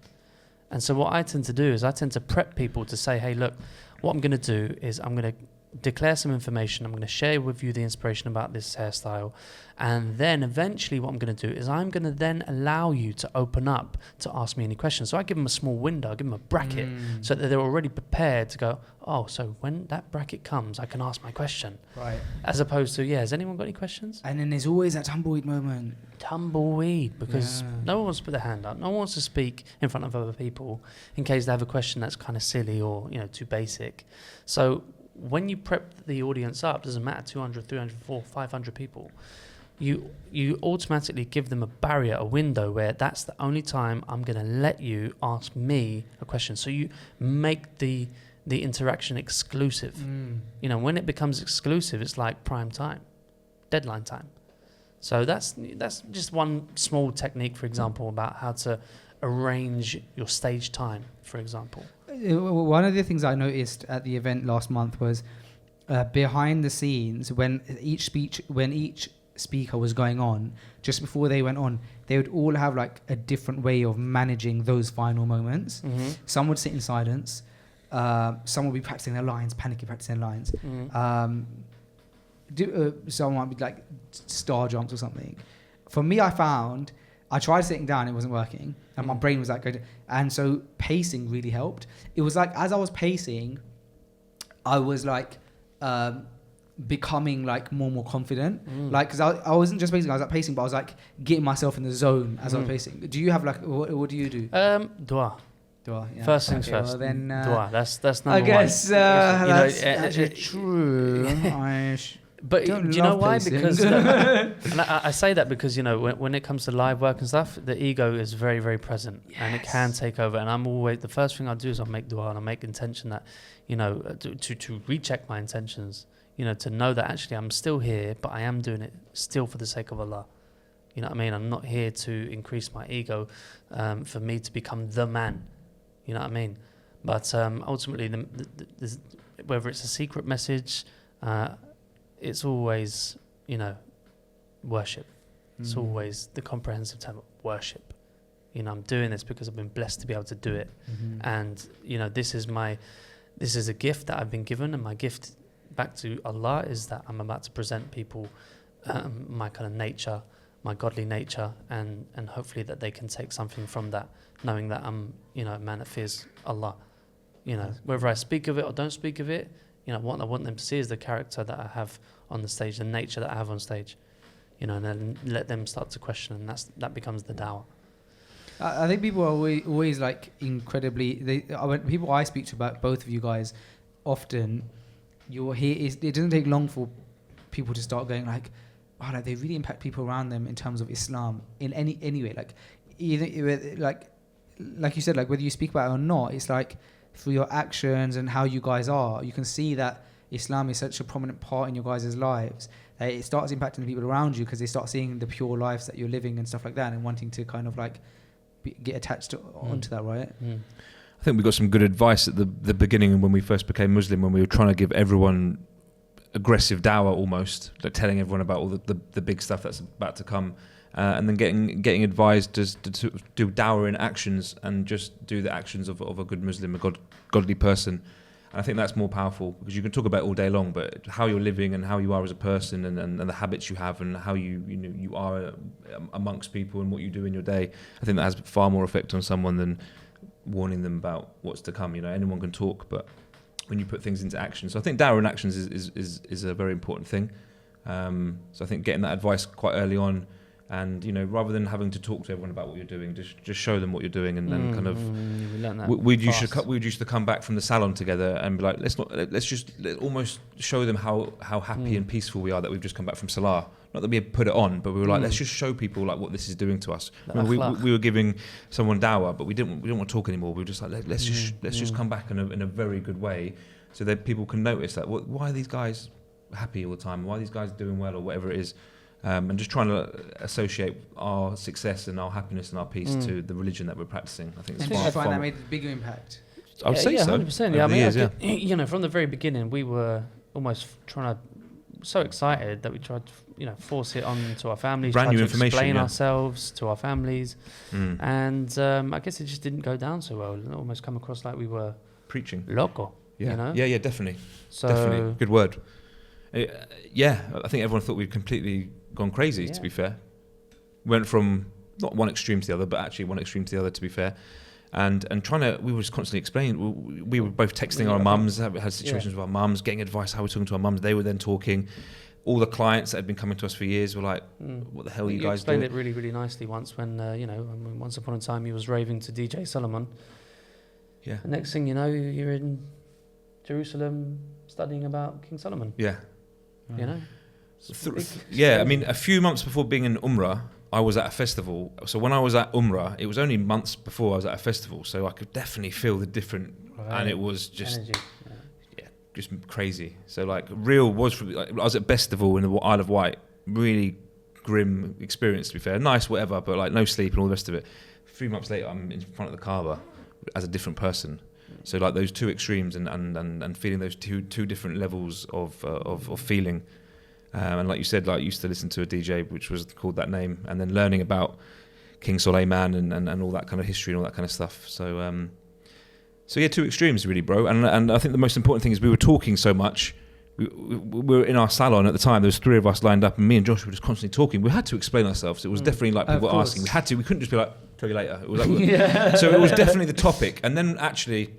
And so what I tend to do is I tend to prep people to say, hey, look, what I'm going to do is I'm going to declare some information. I'm going to share with you the inspiration about this hairstyle. And then eventually what I'm going to do is I'm going to then allow you to open up to ask me any questions. So I give them a small window, I give them a bracket so that they're already prepared to go, oh, so when that bracket comes, I can ask my question. Right. As opposed to, has anyone got any questions? And then there's always that tumbleweed moment. Tumbleweed, because no one wants to put their hand up. No one wants to speak in front of other people in case they have a question that's kind of silly or, too basic. So when you prep the audience up, doesn't matter, 200, 300, 400, 500 people, you automatically give them a barrier, a window where that's the only time I'm going to let you ask me a question. So you make the interaction exclusive. When it becomes exclusive, it's like prime time, deadline time. So that's just one small technique, for example, about how to arrange your stage time, for example. One of the things I noticed at the event last month was behind the scenes, when each speaker was going on, just before they went on, they would all have like a different way of managing those final moments. Some would sit in silence. Some would be practicing their lines, panicking practicing their lines. Some might be like star jumps or something. For me, I tried sitting down, it wasn't working, and my brain was like going to, and so pacing really helped. It was like as I was pacing, I was like becoming like more and more confident, like because I wasn't just pacing, I was like pacing, but I was like getting myself in the zone as I was pacing. Do you have like what do you do? Dua. Dua, yeah. First things first. Well then, Dua. That's number I guess one. that's actually true. But do you know why? Because and I say that because when it comes to live work and stuff, the ego is very, very present, and it can take over. And I'm always, the first thing I do is I make dua and I make intention that to recheck my intentions. To know that actually I'm still here, but I am doing it still for the sake of Allah. You know what I mean? I'm not here to increase my ego, for me to become the man. You know what I mean? But ultimately, whether it's a secret message, it's always, worship. It's always the comprehensive term of worship. I'm doing this because I've been blessed to be able to do it. And, this is a gift that I've been given, and my gift back to Allah is that I'm about to present people my kind of nature, my godly nature, and hopefully that they can take something from that, knowing that I'm, a man that fears Allah. Whether I speak of it or don't speak of it, what I want them to see is the character that I have on the stage, the nature that I have on stage, and then let them start to question, and that becomes the dawah. I think people are always like incredibly. When people I speak to about both of you guys, often you'll hear it doesn't take long for people to start going like, wow, like they really impact people around them in terms of Islam in any way. Like either like you said, like whether you speak about it or not, it's like through your actions and how you guys are, you can see that Islam is such a prominent part in your guys' lives that it starts impacting the people around you because they start seeing the pure lives that you're living and stuff like that, and wanting to kind of like get attached onto that, right? I think we got some good advice at the beginning when we first became Muslim, when we were trying to give everyone aggressive dawah almost, like telling everyone about all the big stuff that's about to come. And then getting advised to do dawah in actions and just do the actions of a good Muslim, a godly person. And I think that's more powerful, because you can talk about it all day long, but how you're living and how you are as a person and the habits you have and how you are amongst people and what you do in your day, I think that has far more effect on someone than warning them about what's to come. Anyone can talk, but when you put things into action. So I think dawah in actions is a very important thing. So I think getting that advice quite early on, and rather than having to talk to everyone about what you're doing, just show them what you're doing, and then kind of we'd used to come back from the salon together and be like, let's almost show them how happy and peaceful we are that we've just come back from Salah. Not that we had put it on, but we were like, let's just show people like what this is doing to us. We were giving someone dawah, but we didn't want to talk anymore. We were just like, let's just come back in a very good way, so that people can notice that why are these guys happy all the time? Why are these guys doing well, or whatever it is? And just trying to associate our success and our happiness and our peace to the religion that we're practicing. I think it's And did you far find that from. made a bigger impact? I would say so. 100%. Over the years, You know, from the very beginning, we were almost trying to, so excited that we tried to, force it on to our families, Brand tried new to information, explain yeah. ourselves to our families, and I guess it just didn't go down so well. It almost come across like we were Preaching. loco. Yeah. You know? Yeah, definitely. So Definitely. Good word. Yeah, I think everyone thought we'd completely gone crazy, to be fair. Went from not one extreme to the other, but actually one extreme to the other, to be fair. And we were just constantly explaining. We were both texting our mums, had situations with our mums, getting advice, how we're talking to our mums. They were then talking. All the clients that had been coming to us for years were like, what the hell are you guys doing? You explained it really, really nicely once when, once upon a time he was raving to DJ Solomon. Yeah. The next thing you know, you're in Jerusalem studying about King Solomon. Yeah. You know? I mean, a few months before being in Umrah, I was at a festival. So when I was at Umrah, it was only months before I was at a festival. So I could definitely feel the different, and it was just, energy. just crazy. So like real was from, like, I was at Festival in the Isle of Wight, really grim experience, to be fair. Nice, whatever, but like no sleep and all the rest of it. 3 months later, I'm in front of the Kaaba as a different person. So like those two extremes and feeling those two different levels of feeling. And like you said, like I used to listen to a DJ which was called that name, and then learning about King Suleiman and all that kind of history and all that kind of stuff. So yeah, two extremes really, bro. And I think the most important thing is we were talking so much. We were in our salon at the time. There was 3 of us lined up, and me and Josh were just constantly talking. We had to explain ourselves. It was definitely like people were asking. We had to. We couldn't just be like, tell you later. It was like, so it was definitely the topic. And then actually,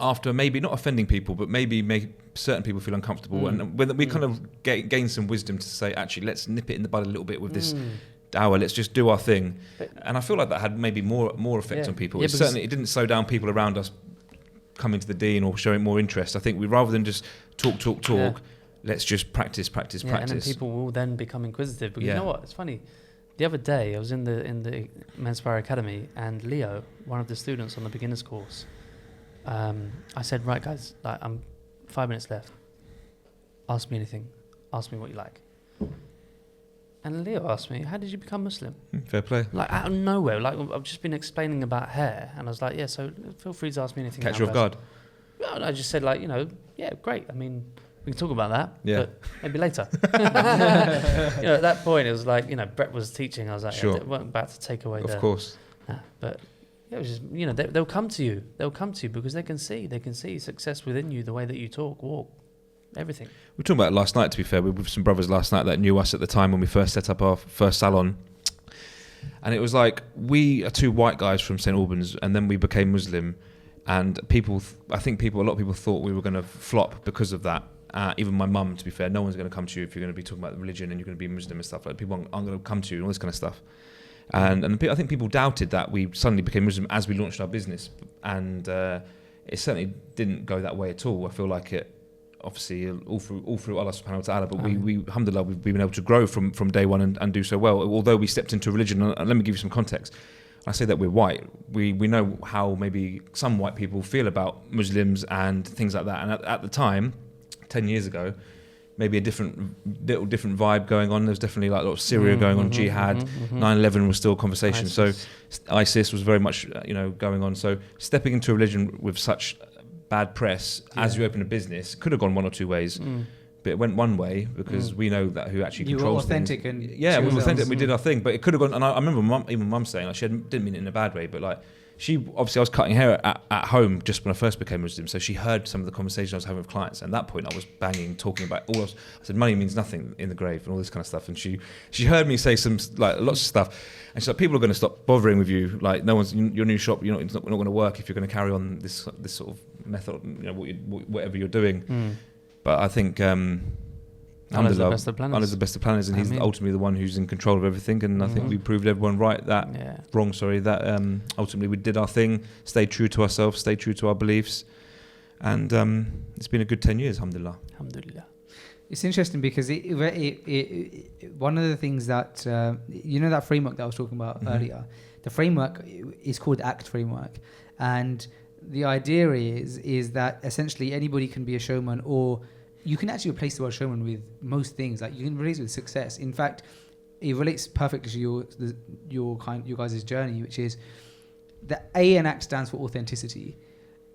after maybe not offending people, but maybe make certain people feel uncomfortable, and when we kind of gained some wisdom to say, actually, let's nip it in the bud a little bit with this hour. Let's just do our thing. And I feel like that had maybe more effect on people. It didn't slow down people around us coming to the dean or showing more interest. I think we, rather than just talk, let's just practice. And then people will then become inquisitive. But you know what? It's funny. The other day, I was in the Men's Fire Academy, and Leo, one of the students on the beginners course, I said, right, guys, like, I'm 5 minutes left. Ask me anything. Ask me what you like. And Leo asked me, how did you become Muslim? Fair play. Like, out of nowhere. Like, I've just been explaining about hair, and I was like, yeah, so feel free to ask me anything. Catch you off guard. Well, I just said, like, yeah, great. I mean, we can talk about that, but maybe later. At that point, it was like, Brett was teaching. I was like, sure. They weren't about to take away Of course. But it was just, they'll come to you. They'll come to you because they can see success within you, the way that you talk, walk, everything. We were talking about it last night, to be fair. We were with some brothers last night that knew us at the time when we first set up our first salon. And it was like, we are 2 white guys from St. Albans, and then we became Muslim. And a lot of people thought we were going to flop because of that. Even my mum, to be fair, no one's going to come to you if you're going to be talking about religion and you're going to be Muslim and stuff. Like, people aren't going to come to you and all this kind of stuff. And I think people doubted that we suddenly became Muslim as we launched our business. And it certainly didn't go that way at all. I feel like it, obviously, all through Allah subhanahu wa ta'ala, but we alhamdulillah, we've been able to grow from day one and do so well. Although we stepped into religion, and let me give you some context. I say that we're white. We know how maybe some white people feel about Muslims and things like that. And at the time, 10 years ago, maybe a little different vibe going on. There's definitely like a lot of Syria going on, jihad, 9/11 was still a conversation. ISIS. So ISIS was very much going on. So stepping into a religion with such bad press as you open a business could have gone one or two ways. But it went one way because we know that who actually controls were authentic things. and we were authentic. We did our thing, but it could have gone. And I remember mum saying, like, she didn't mean it in a bad way, but like, she obviously, I was cutting hair at home just when I first became Muslim, so she heard some of the conversations I was having with clients. And at that point, I was talking about I said money means nothing in the grave and all this kind of stuff. And she heard me say some like lots of stuff, and she's like, people are going to stop bothering with you. Like, no one's your new shop. It's not going to work if you're going to carry on this sort of method. Whatever you're doing. But I think Allah's the best of planners. Allah's the best of planners, and He's ultimately the one who's in control of everything. And I think we proved everyone right that ultimately we did our thing, stayed true to ourselves, stayed true to our beliefs, and it's been a good 10 years, alhamdulillah. Alhamdulillah. It's interesting because one of the things that that framework that I was talking about earlier, the framework is called ACT framework, and the idea is that essentially anybody can be a showman, or you can actually replace the word showman with most things. Like, you can replace it with success. In fact, it relates perfectly to your guys' journey, which is the A in ACT stands for authenticity,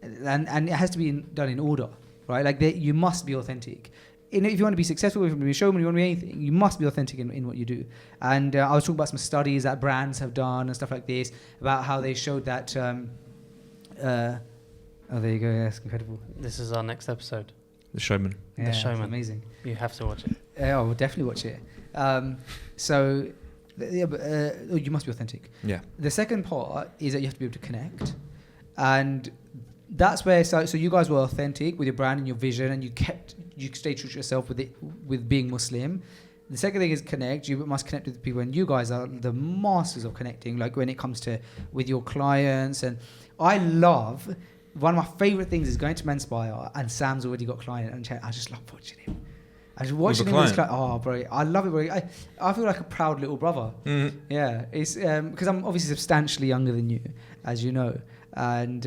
and it has to be done in order, right? Like you must be authentic. If you want to be successful, if you want to be a showman, you want to be anything, you must be authentic in what you do. And I was talking about some studies that brands have done and stuff like this about how they showed that. Oh, there you go. Yeah, it's incredible. This is our next episode. The Showman. Yeah, The Showman. It's amazing. You have to watch it. Yeah, we'll definitely watch it. You must be authentic. Yeah. The second part is that you have to be able to connect, and that's where so you guys were authentic with your brand and your vision, and you stayed true to yourself with being Muslim. The second thing is connect. You must connect with people, and you guys are the masters of connecting. Like when it comes to with your clients, and I love one of my favorite things is going to Menspire, and Sam's already got a client, and I just love watching him. I just watching him. Oh, bro, I love it, bro. I feel like a proud little brother. Mm. Yeah, it's because I'm obviously substantially younger than you, as you know, and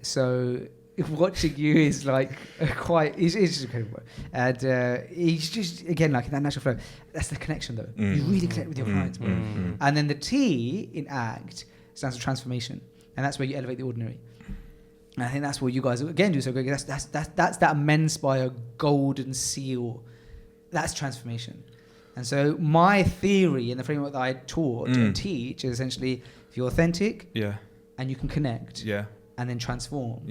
so watching you is like it's just incredible. And he's just again like in that natural flow. That's the connection, though. You really connect with your clients, bro. And then the T in ACT stands for transformation, and that's where you elevate the ordinary. And I think that's what you guys again do so great. That's that Menspire golden seal. That's transformation. And so my theory and the framework that I taught and teach is essentially if you're authentic, and you can connect, and then transform,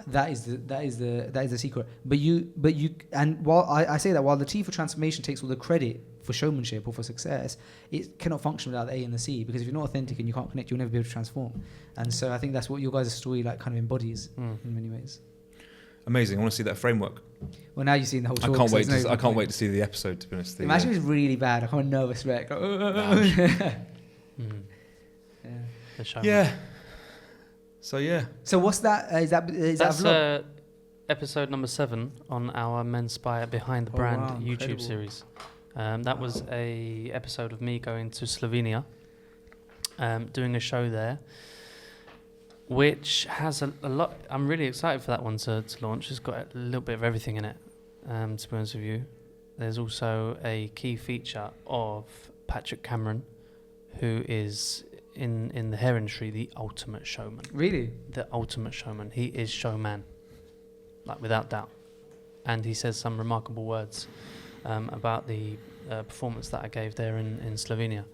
that is the secret. But you and while I say that while the T for transformation takes all the credit for showmanship or for success, it cannot function without the A and the C, because if you're not authentic and you can't connect, you'll never be able to transform. And so I think that's what your guys' story like kind of embodies in many ways. Amazing. I want to see that framework. Well, now you've seen the whole talk. I can't wait to see the episode, to be honest. Imagine it's really bad. I'm a nervous wreck. The Showman. Yeah. So yeah. So what's that? Is that That's a vlog? episode number 7 on our Menspire Behind the Brand wow, YouTube incredible. series. That was a episode of me going to Slovenia, doing a show there, which has a lot. I'm really excited for that one to launch. It's got a little bit of everything in it, to be honest with you. There's also a key feature of Patrick Cameron, who is in the hair industry the ultimate showman. Really? The ultimate showman. He is showman, like without doubt. And he says some remarkable words about the performance that I gave there in Slovenia.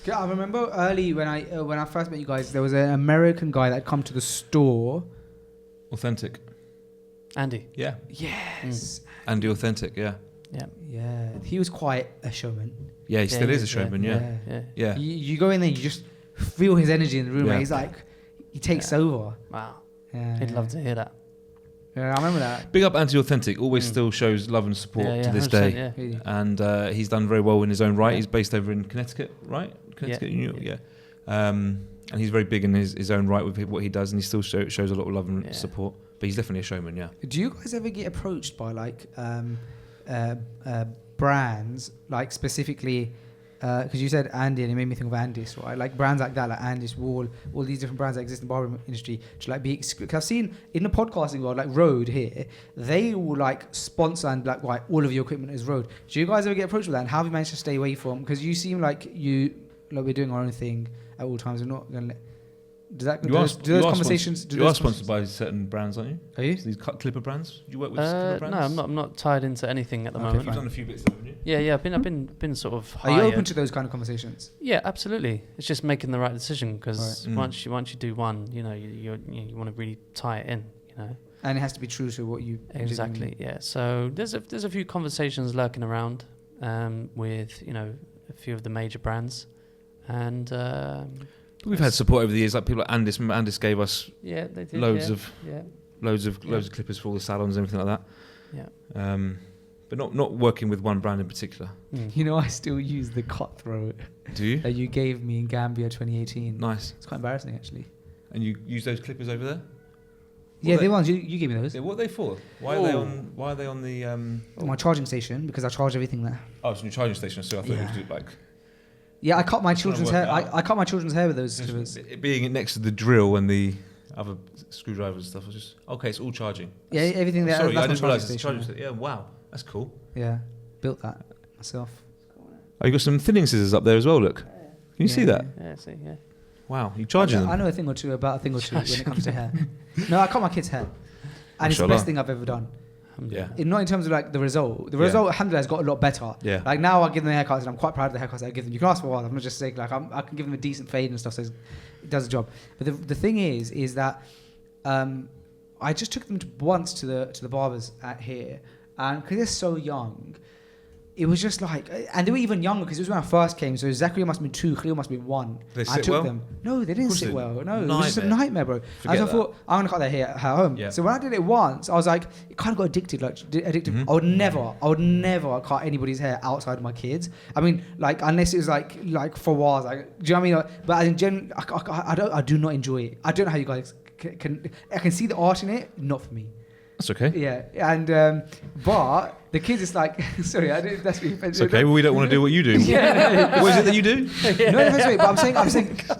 Yeah, I remember early when I first met you guys, there was an American guy that had come to the store. Authentic. Andy. Yeah. Yes. Andy Authentic. Yeah. Yeah. Yeah. He was quite a showman. Yeah, he still he is a is, showman. Yeah. Yeah. You go in there, you just feel his energy in the room. Yeah. And he's like, he takes over. Wow. Yeah. He'd love to hear that. Yeah, I remember that. Big up Anti Authentic. Always still shows love and support to this day. Yeah. Really. And he's done very well in his own right. He's based over in Connecticut, right? Connecticut, New York, yeah. And he's very big in his own right with what he does, and he still shows a lot of love and support. But he's definitely a showman, yeah. Do you guys ever get approached by like brands, like specifically? Because you said Andy, and it made me think of Andis, right? Like brands like that, like Andis, Wall, all these different brands that exist in the barber industry. To like be, because I've seen in the podcasting world, like Rode here, they will like sponsor and like all of your equipment is Rode. Do you guys ever get approached with that? And how have you managed to stay away from? Because you seem like we're doing our own thing at all times. We're not gonna let. Do those conversations? You are sponsored by certain brands, aren't you? Are you? So these Clipper brands. Do you work with Clipper brands? No, I'm not tied into anything at the moment. You've done a few bits, haven't you? Yeah. I've been sort of. Are you hired. open to those kind of conversations? Yeah, absolutely. It's just making the right decision, because Right. once you do one, you want to really tie it in, you know. And it has to be true to what you Exactly. Yeah. So there's a few conversations lurking around with a few of the major brands, and We've had support over the years, like people like Andis. Remember Andis gave us yeah, they did loads yeah. of clippers for all the salons and everything like that. Yeah. But not working with one brand in particular. You know, I still use the Cutthroat Do you? that you gave me in Gambia 2018. Nice. It's quite embarrassing, actually. And you use those clippers over there? Yeah, the ones you gave me those. Yeah, what are they for? Why are they on the? My charging station, because I charge everything there. Oh, it's a new charging station. So I thought it was like. Yeah, I cut my children's hair. work out. I cut my children's hair with those clippers. It being next to the drill and the other screwdrivers and stuff, I was just okay. It's all charging. Yeah, everything there. Sorry, that's I didn't my realise charging it's station. charging station. Yeah, wow, that's cool. Yeah, built that myself. Oh, you got some thinning scissors up there as well. Look, can you see that? Yeah, see, yeah. Wow, you charging them? I know a thing or two about a thing or two when it comes to hair. No, I cut my kid's hair, and it's the Mashallah. best thing I've ever done. Yeah. Not in terms of like the result. The result, alhamdulillah, has got a lot better. Yeah. Like now, I give them haircuts, and I'm quite proud of the haircuts I give them. You can ask for one. I'm not just saying like I can give them a decent fade and stuff, so it does the job. But the thing is that I just took them once to the barbers at here, and because they're so young, it was just like, and they were even younger because it was when I first came. So Zachariah must have been 2, Khalil must have been 1. They I sit took well? them. No, they didn't sit well. No, it was just a nightmare, bro. Forget and so I thought I'm gonna cut their hair at home. Yeah. So when I did it once, I was like, it kind of got addicted. Mm-hmm. I would never cut anybody's hair outside of my kids. I mean, like unless it was like Fawaz. Like, do you know what I mean? Like, but in general, I do not enjoy it. I don't know how you guys can. I can see the art in it. Not for me. That's okay. Yeah, and but the kids, it's like, sorry, I didn't. That's really It's okay. Well, we don't want to do what you do. Yeah. What is it that you do? No, that's right.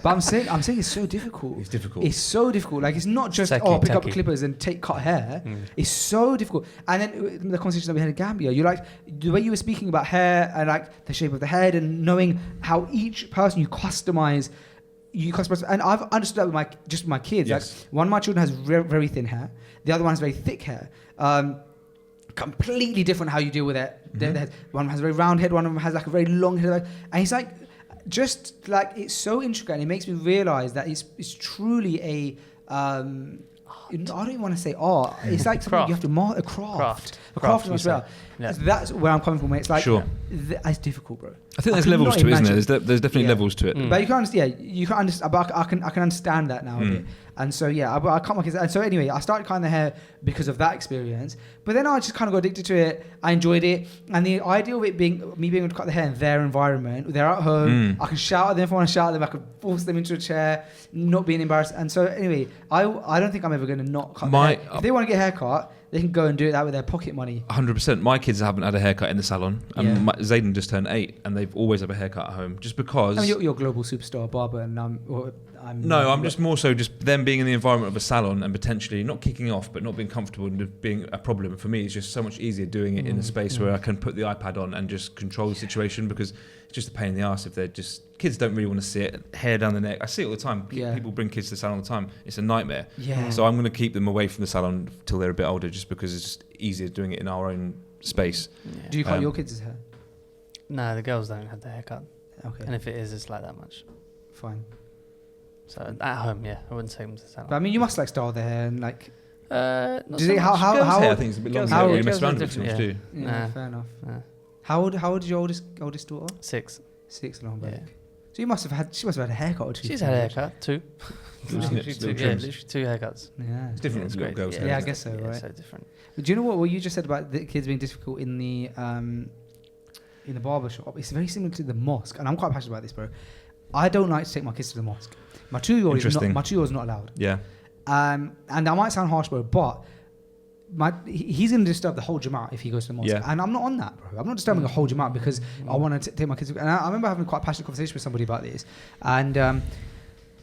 But I'm saying it's so difficult. It's difficult. It's so difficult. Like it's not just pick up clippers and cut hair. It's so difficult. And then the conversation that we had in Gambia, you're like the way you were speaking about hair and like the shape of the head and knowing how each person you customize. And I've understood that with my kids. Yes. Like one of my children has very thin hair. The other one has very thick hair. Completely different how you deal with it. One has a very round head. One of them has like a very long head. And it's like, just like it's so intricate. And it makes me realize that it's truly a. I don't even want to say art. It's like something you have to a craft. A craft as well. Yeah. That's where I'm coming from. It's like it's difficult, bro. I think there's levels to it, isn't there? There's definitely levels to it. But you can understand. Yeah, you can understand. But I can understand that now a bit. And so I cut my kids. And so anyway, I started cutting their hair because of that experience. But then I just kind of got addicted to it. I enjoyed it, and the idea of it being me being able to cut their hair in their environment. They're at home. I can shout at them if I want to shout at them. I can force them into a chair, not being embarrassed. And so anyway, I don't think I'm ever going to not cut their hair. If they want to get a haircut, they can go and do that with their pocket money. 100%. My kids haven't had a haircut in the salon. Zayden just turned 8, and they've always had a haircut at home, just because. I mean, you're a global superstar barber, and I'm just more so just them being in the environment of a salon and potentially not kicking off, but not being comfortable and being a problem. For me, it's just so much easier doing it in a space where I can put the iPad on and just control the situation, because it's just a pain in the ass if they're just. Kids don't really want to sit, hair down the neck. I see it all the time. People bring kids to the salon all the time. It's a nightmare. Yeah. So I'm going to keep them away from the salon till they're a bit older, just because it's just easier doing it in our own space. Yeah. Do you cut your kids' hair? No, the girls don't have their haircut. Okay. And if it is, it's like that much. Fine. So at home, I wouldn't take them to the salon. But I mean, you must like style their hair and like. Not do so they, how hair, I think it's a bit longer. how You mess around with it too much, too. Yeah, fair enough. How old is your oldest daughter? 6. 6 long back. Yeah. So she must have had a haircut or 2. She's had a haircut, 2. Literally 2 Yeah. haircuts. It's different with little girls. Yeah, I guess so, right? So different. But do you know what you just said about the kids being difficult in the barber shop? It's very similar to the mosque, and I'm quite passionate about this, bro. I don't like to take my kids to the mosque. My 2-year-old is not allowed. Yeah. And I might sound harsh, bro, but he's going to disturb the whole Jama'at if he goes to the mosque. Yeah. And I'm not on that, bro. I'm not disturbing a whole Jama'at because I want to take my kids. And I remember having quite a passionate conversation with somebody about this. And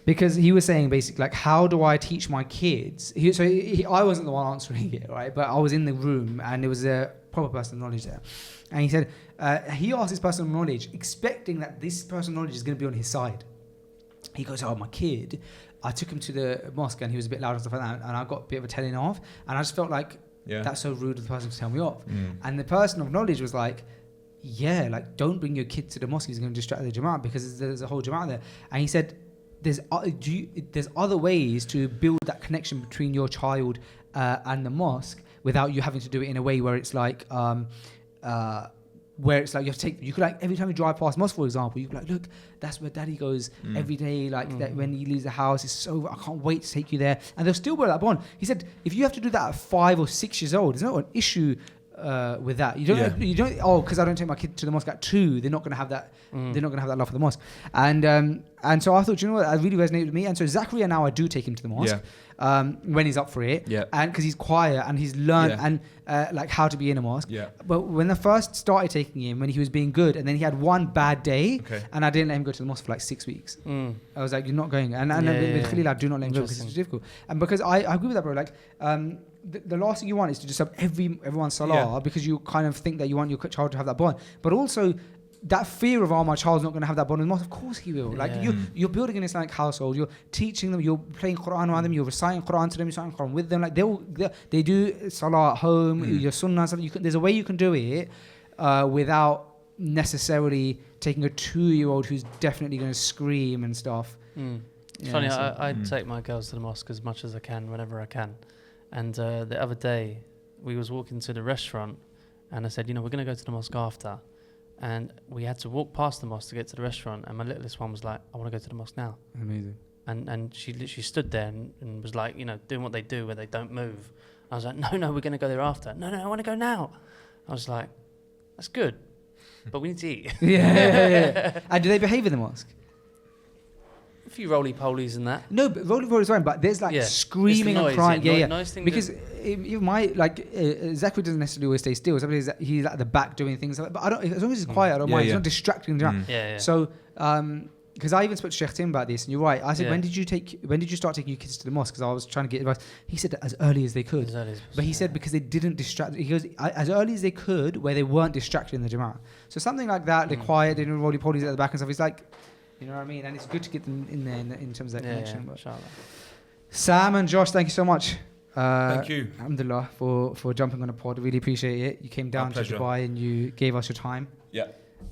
because he was saying basically, like, how do I teach my kids? I wasn't the one answering it, right? But I was in the room and there was a proper person of knowledge there. And he said, he asked this person of knowledge, expecting that this person of knowledge is going to be on his side. He goes, my kid, I took him to the mosque and he was a bit loud and stuff like that, and I got a bit of a telling off, and I just felt like that's so rude of the person to tell me off. And the person of knowledge was like, don't bring your kid to the mosque, he's going to distract the Jama'at because there's a whole Jama'at there. And he said, there's other ways to build that connection between your child and the mosque without you having to do it in a way where it's like you have to you could, like, every time you drive past mosque, for example, you could, like, look, that's where daddy goes every day, like that when he leaves the house, it's so, I can't wait to take you there. And they'll still build that bond. He said, if you have to do that at 5 or 6 years old, there's not an issue with that. You don't because I don't take my kid to the mosque at 2, they're not going to have that they're not going to have that love for the mosque. And so I thought, you know what, that really resonated with me. And so Zachariah, now I do take him to the mosque when he's up for it, and because he's quiet and he's learned and like how to be in a mosque. But when I first started taking him, when he was being good, and then he had one bad day, and I didn't let him go to the mosque for like 6 weeks. I was like, you're not going. And with Khalil, I do not let him go because it's difficult. And because I agree with that, bro. Like the last thing you want is to just have everyone's salah because you kind of think that you want your child to have that bond. But also, that fear of, oh, my child's not going to have that bond with the mosque. Of course he will. Like Yeah. you're building an Islamic household. You're teaching them. You're playing Quran around them. You're reciting Quran to them. You're reciting Quran with them. Like they do salah at home. Your sunnah. There's a way you can do it without necessarily taking a 2-year-old who's definitely going to scream and stuff. It's funny, I take my girls to the mosque as much as I can, whenever I can. And the other day, we was walking to the restaurant, and I said, we're going to go to the mosque after. And we had to walk past the mosque to get to the restaurant, and my littlest one was like, I want to go to the mosque now. Amazing. And she literally stood there and was like, doing what they do where they don't move. I was like, no, we're going to go there after. No, I want to go now. I was like, that's good, but we need to eat. Yeah. And do they behave in the mosque? A few roly-polies and that. No, but roly is fine, but there's like screaming It's the and crying. noise, Yeah. noise thing Because Zachary doesn't necessarily always stay still. Sometimes he's at the back doing things. But I don't. As long as he's quiet, I don't mind. It's not distracting. Yeah. So, because I even spoke to Sheikh Tim about this, and you're right. I said, when did you start taking your kids to the mosque? Because I was trying to get advice. He said as early as they could. As early as But he said because they didn't distract. He goes as early as they could, where they weren't distracted in the Jama'ah. So something like that, they're quiet, they don't roly polies at the back and stuff. He's like, you know what I mean? And it's good to get them in there in terms of that connection. Yeah, But inshallah. Sam and Josh, thank you so much. Thank you. Alhamdulillah for jumping on a pod. Really appreciate it. You came down to pleasure. Dubai and you gave us your time. Yeah.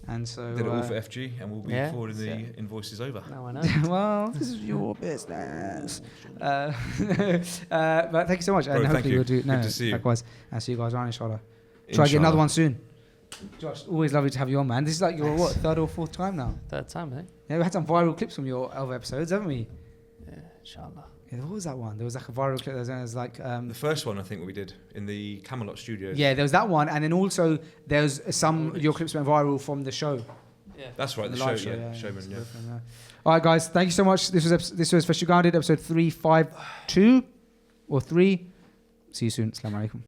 And so Did it all for FG, and we'll be forwarding the invoices over. Now I know. well, this is your business. But thank you so much. Bro, and thank hopefully you. we'll do. Good to see you. Likewise. I'll see you guys around, inshallah. Try to get another one soon. Josh, always lovely to have you on, man. This is like your third or fourth time now. Third time, eh? Yeah, we had some viral clips from your other episodes, haven't we? Yeah, inshallah. Yeah, what was that one? There was like a viral clip. There was like The first one I think we did in the Camelot studios. yeah, there was that one, and then also there's some your clips went viral from the show. Yeah. That's right, the live show, yeah. Showman, yeah. All right, guys, thank you so much. This was Freshly Grounded, episode 352 or 3. See you soon. Assalamu alaikum.